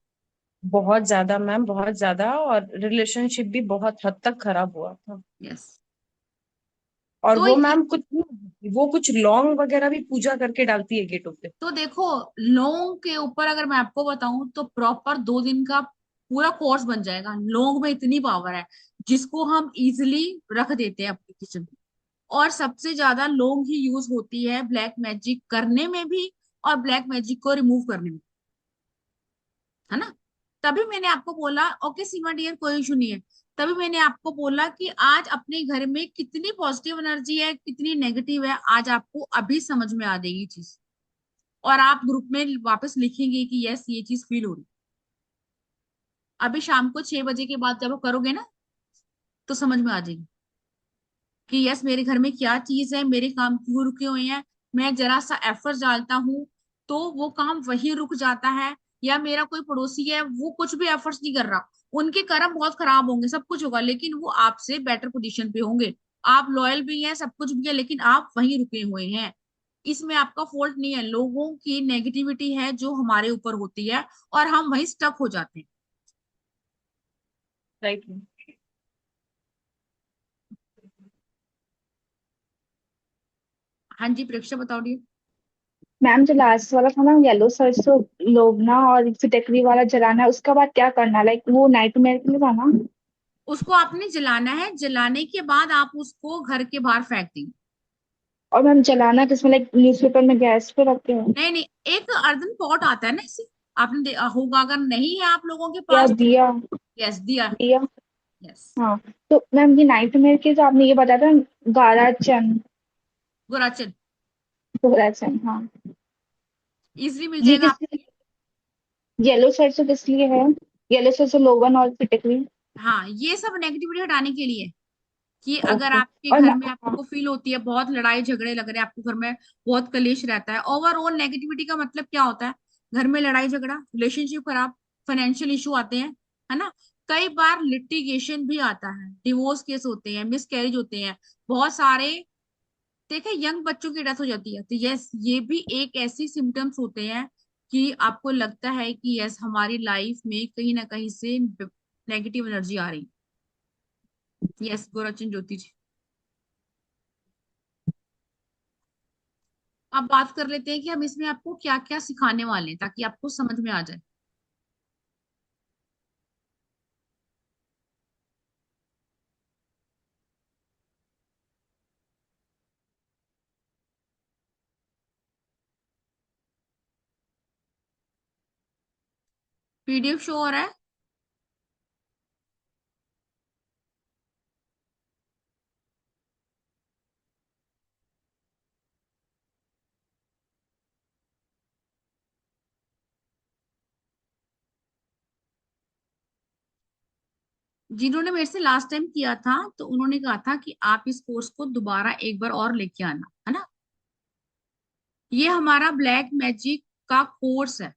बहुत ज्यादा मैम, बहुत ज्यादा, और रिलेशनशिप भी बहुत हद तक खराब हुआ था। यस। और तो वो मैम कुछ, वो कुछ लौंग वगैरह भी पूजा करके डालती है गेटों पे। तो देखो, लौंग के ऊपर अगर मैं आपको बताऊं तो प्रॉपर 2 दिन का पूरा कोर्स बन जाएगा। लौंग में इतनी पावर है जिसको हम इजिली रख देते हैं अपने किचन में। और सबसे ज्यादा लौंग ही यूज होती है ब्लैक मैजिक करने में भी, और ब्लैक मैजिक को रिमूव करने में। है ना, तभी मैंने आपको बोला ओके सीमा डियर कोई इशू नहीं है। तभी मैंने आपको बोला कि आज अपने घर में कितनी पॉजिटिव एनर्जी है कितनी नेगेटिव है, आज आपको अभी समझ में आ जाएगी चीज। और आप ग्रुप में वापस लिखेंगे कि यस ये चीज फील हो रही। अभी शाम को 6 बजे के बाद जब वो करोगे ना, तो समझ में आ जाएगी कि यस मेरे घर में क्या चीज है, मेरे काम क्यों रुके हुए हैं। मैं जरा सा एफर्ट डालता हूँ तो वो काम वही रुक जाता है। या मेरा कोई पड़ोसी है, वो कुछ भी एफर्ट्स नहीं कर रहा, उनके कर्म बहुत खराब होंगे, सब कुछ होगा, लेकिन वो आपसे बेटर पोजीशन पे होंगे। आप लॉयल भी हैं, सब कुछ भी है, लेकिन आप वहीं रुके हुए हैं। इसमें आपका फॉल्ट नहीं है, लोगों की नेगेटिविटी है जो हमारे ऊपर होती है, और हम वहीं स्टक हो जाते हैं। राइट। हाँ जी प्रेक्षा बताओ डी। मैम जो लास्ट वाला था ना, येलो सरसों लोबना और फिटकरी वाला जलाना है, उसका बाद क्या करना? लाइक वो नाइटमेयर के लिए था ना? उसको आपने जलाना है, जलाने के बाद आप उसको घर के बाहर फेंक देंगे। और मैम जलाना किसमें? लाइक न्यूज़पेपर में गैस पे रखे हैं? नहीं नहीं, एक अर्दन पॉट आता है ना इसे, आपने होगा, अगर नहीं है आप लोगों के या पास तो। दिया? यस दिया। दिया। यस। हाँ। तो मैम ये नाइटमेयर के जो आपने ये बताया था, गारा चंद, गुराचन गोरा चंद, हाँ, इजिली मिल ये जाएगा किस आपको। येलो सरसों किस लिए है? येलो सरसों लोवन और फिटिकरी। हाँ, ये सब नेगेटिविटी हटाने के लिए, कि अगर ओके। आपके और घर ना, में आपको फील होती है बहुत लड़ाई झगड़े लग रहे हैं, आपके घर में बहुत कलेश रहता है, ओवरऑल नेगेटिविटी का मतलब क्या होता है? घर में लड़ाई झगड़ा, रिलेशनशिप खराब, फाइनेंशियल इशू आते हैं, है ना? कई बार लिटिगेशन भी आता है, डिवोर्स केस होते हैं, मिसकैरेज होते हैं, बहुत सारे। देखे, यंग बच्चों की डेथ हो जाती है, तो यस, ये भी एक ऐसी सिम्टम्स होते हैं कि आपको लगता है कि यस, हमारी लाइफ में कहीं ना कहीं से नेगेटिव एनर्जी आ रही। यस, गोरचन ज्योति जी। अब बात कर लेते हैं कि हम इसमें आपको क्या क्या सिखाने वाले हैं, ताकि आपको समझ में आ जाए। पीडीएफ शो हो रहा है? जिन्होंने मेरे से लास्ट टाइम किया था, तो उन्होंने कहा था कि आप इस कोर्स को दोबारा एक बार और लेके आना, है ना? ये हमारा ब्लैक मैजिक का कोर्स है,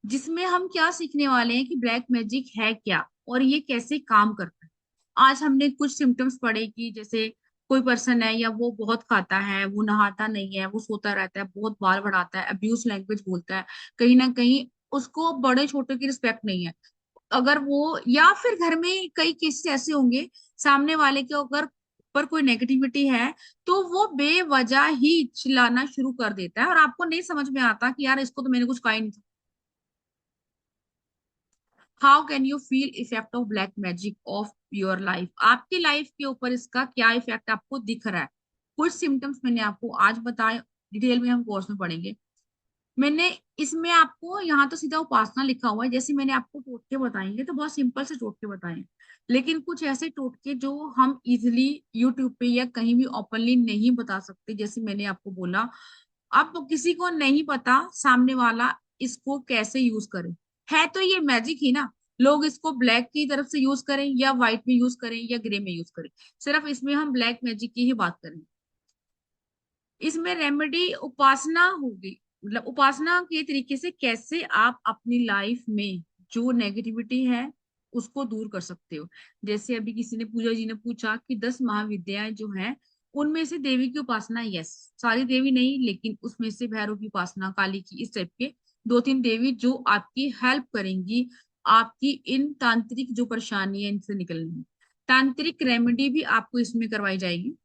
जिसमें हम क्या सीखने वाले हैं कि ब्लैक मैजिक है क्या और ये कैसे काम करता है। आज हमने कुछ सिम्टम्स पढ़े कि जैसे कोई पर्सन है, या वो बहुत खाता है, वो नहाता नहीं है, वो सोता रहता है, बहुत बाल बढ़ाता है, अब्यूज लैंग्वेज बोलता है, कहीं ना कहीं उसको बड़े छोटे की रिस्पेक्ट नहीं है। अगर वो, या फिर घर में कई केसेस ऐसे होंगे, सामने वाले के अगर पर कोई नेगेटिविटी है, तो वो बेवजह ही चिल्लाना शुरू कर देता है, और आपको नहीं समझ में आता कि यार इसको तो मैंने कुछ कहा ही नहीं। How can you feel effect of black magic of your life? आपकी लाइफ के ऊपर इसका क्या इफेक्ट आपको दिख रहा है? कुछ सिम्टम्स मैंने आपको आज बताए, डिटेल में हम कोर्स में पढ़ेंगे। मैंने इसमें आपको, यहाँ तो सीधा उपासना लिखा हुआ है, जैसे मैंने आपको टोटके बताएंगे तो बहुत सिंपल से टोटके बताए, लेकिन कुछ ऐसे टोटके जो हम इजिली यूट्यूब पे या कहीं भी ओपनली नहीं बता सकते, जैसे मैंने आपको बोला। अब किसी को नहीं पता सामने वाला इसको कैसे यूज करे, है तो ये मैजिक ही ना। लोग इसको ब्लैक की तरफ से यूज करें या व्हाइट में यूज करें या ग्रे में यूज करें, सिर्फ इसमें हम ब्लैक मैजिक की ही बात करें। इसमें रेमेडी उपासना होगी, मतलब उपासना के तरीके से कैसे आप अपनी लाइफ में जो नेगेटिविटी है उसको दूर कर सकते हो। जैसे अभी किसी ने, पूजा जी ने पूछा कि 10 महाविद्याएं जो हैं, उनमें से देवी की उपासना, यस, सारी देवी नहीं, लेकिन उसमें से भैरव की उपासना, काली की, इस टाइप के 2-3 देवी जो आपकी हेल्प करेंगी आपकी इन तांत्रिक जो परेशानी है इनसे निकलने में। तांत्रिक रेमेडी भी आपको इसमें करवाई जाएगी।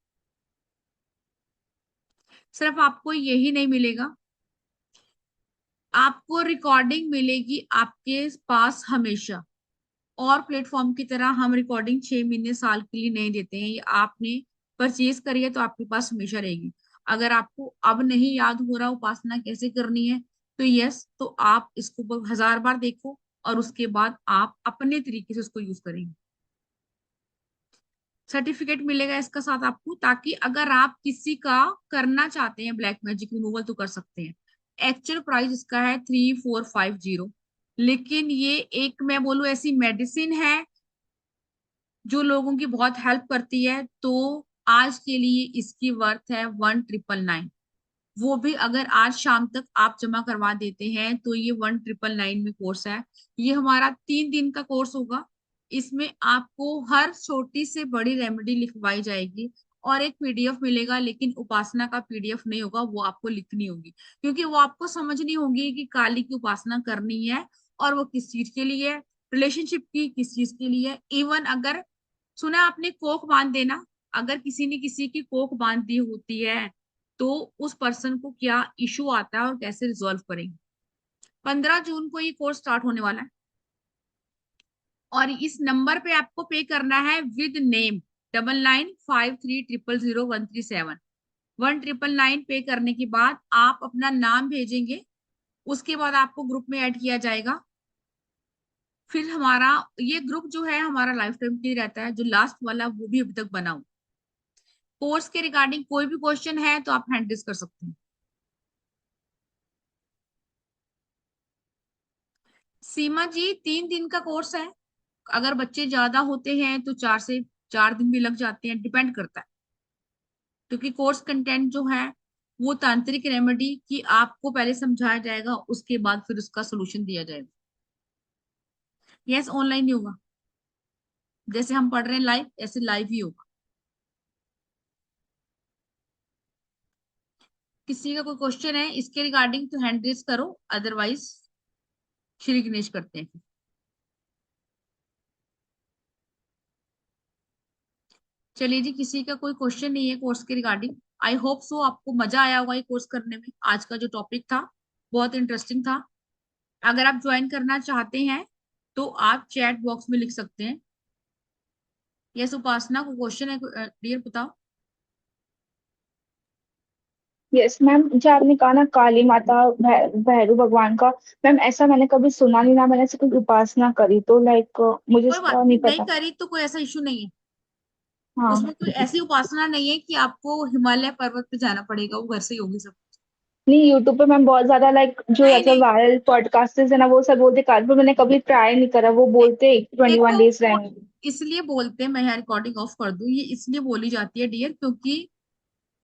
सिर्फ आपको यही नहीं मिलेगा, आपको रिकॉर्डिंग मिलेगी आपके पास हमेशा। और प्लेटफॉर्म की तरह हम रिकॉर्डिंग 6 महीने साल के लिए नहीं देते हैं, ये आपने परचेज करी है तो आपके पास हमेशा रहेगी। अगर आपको अब नहीं याद हो रहा उपासना कैसे करनी है, तो यस, तो आप इसको 1000 बार देखो, और उसके बाद आप अपने तरीके से उसको यूज करेंगे। सर्टिफिकेट मिलेगा इसका साथ आपको, ताकि अगर आप किसी का करना चाहते हैं ब्लैक मैजिक रिमूवल तो कर सकते हैं। एक्चुअल प्राइस इसका है 3450, लेकिन ये एक, मैं बोलूँ, ऐसी मेडिसिन है जो लोगों की बहुत हेल्प करती है, तो आज के लिए इसकी वर्थ है 1999। वो भी अगर आज शाम तक आप जमा करवा देते हैं तो ये 1999 में कोर्स है। ये हमारा 3 दिन का कोर्स होगा। इसमें आपको हर छोटी से बड़ी रेमेडी लिखवाई जाएगी, और एक पीडीएफ मिलेगा, लेकिन उपासना का पीडीएफ नहीं होगा, वो आपको लिखनी होगी, क्योंकि वो आपको समझनी होगी कि काली की उपासना करनी है और वो किस चीज के लिए है, रिलेशनशिप की किस चीज के लिए है। इवन अगर सुना आपने कोक बांध देना, अगर किसी ने किसी की कोक बांध दी होती है, तो उस पर्सन को क्या इशू आता है और कैसे रिजॉल्व करेंगे। 15 जून को ये कोर्स स्टार्ट होने वाला है, और इस नंबर पे आपको पे करना है विद नेम, 9953000137। 1999 पे करने के बाद आप अपना नाम भेजेंगे, उसके बाद आपको ग्रुप में ऐड किया जाएगा। फिर हमारा ये ग्रुप जो है हमारा लाइफ टाइम के लिए रहता है, जो लास्ट वाला वो भी अभी तक बना हुआ। कोर्स के रिगार्डिंग कोई भी क्वेश्चन है तो आप हैंड रेज कर सकते हैं। सीमा जी 3 दिन का कोर्स है। अगर बच्चे ज्यादा होते हैं तो 4 से 4 दिन भी लग जाते हैं, डिपेंड करता है। क्योंकि कोर्स कंटेंट जो है वो तांत्रिक रेमेडी की आपको पहले समझाया जाएगा, उसके बाद फिर उसका सोल्यूशन दिया जाएगा। यस, ऑनलाइन नहीं होगा। जैसे हम पढ़ रहे हैं लाइव, ऐसे लाइव ही होगा। किसी का कोई क्वेश्चन है इसके रिगार्डिंग तो हैंड रेज करो, अदरवाइज श्री गणेश करते हैं। चलिए जी, किसी का कोई क्वेश्चन नहीं है कोर्स के रिगार्डिंग। आई होप सो आपको मजा आया होगा ये कोर्स करने में। आज का जो टॉपिक था बहुत इंटरेस्टिंग था। अगर आप ज्वाइन करना चाहते हैं तो आप चैट बॉक्स में लिख सकते हैं। यस उपासना, को क्वेश्चन है डियर, बताओ। यस मैम, जो आपने कहा ना काली माता, भैरव भगवान का, मैम ऐसा मैंने कभी सुना नहीं ना, मैंने ऐसे कोई उपासना करी तो लाइक मुझे कोई बात इसका नहीं, नहीं नहीं पता। करी तो कोई ऐसा इशू नहीं है। उसमें हाँ। कोई ऐसी उपासना नहीं है कि आपको हिमालय पर्वत पे जाना पड़ेगा, वो घर से ही होगी सब। नहीं, यूट्यूब पे मैम बहुत ज्यादा लाइक जो नहीं मतलब नहीं, वायरल पॉडकास्ट है ना, वो सब बोलते काफी, पर मैंने कभी ट्राई नहीं करा। वो नहीं, बोलते 21 देखो डेज वो रहने। इसलिए बोलते हैं, मैं यहाँ रिकॉर्डिंग ऑफ कर दूं, ये इसलिए बोली जाती है डियर क्योंकि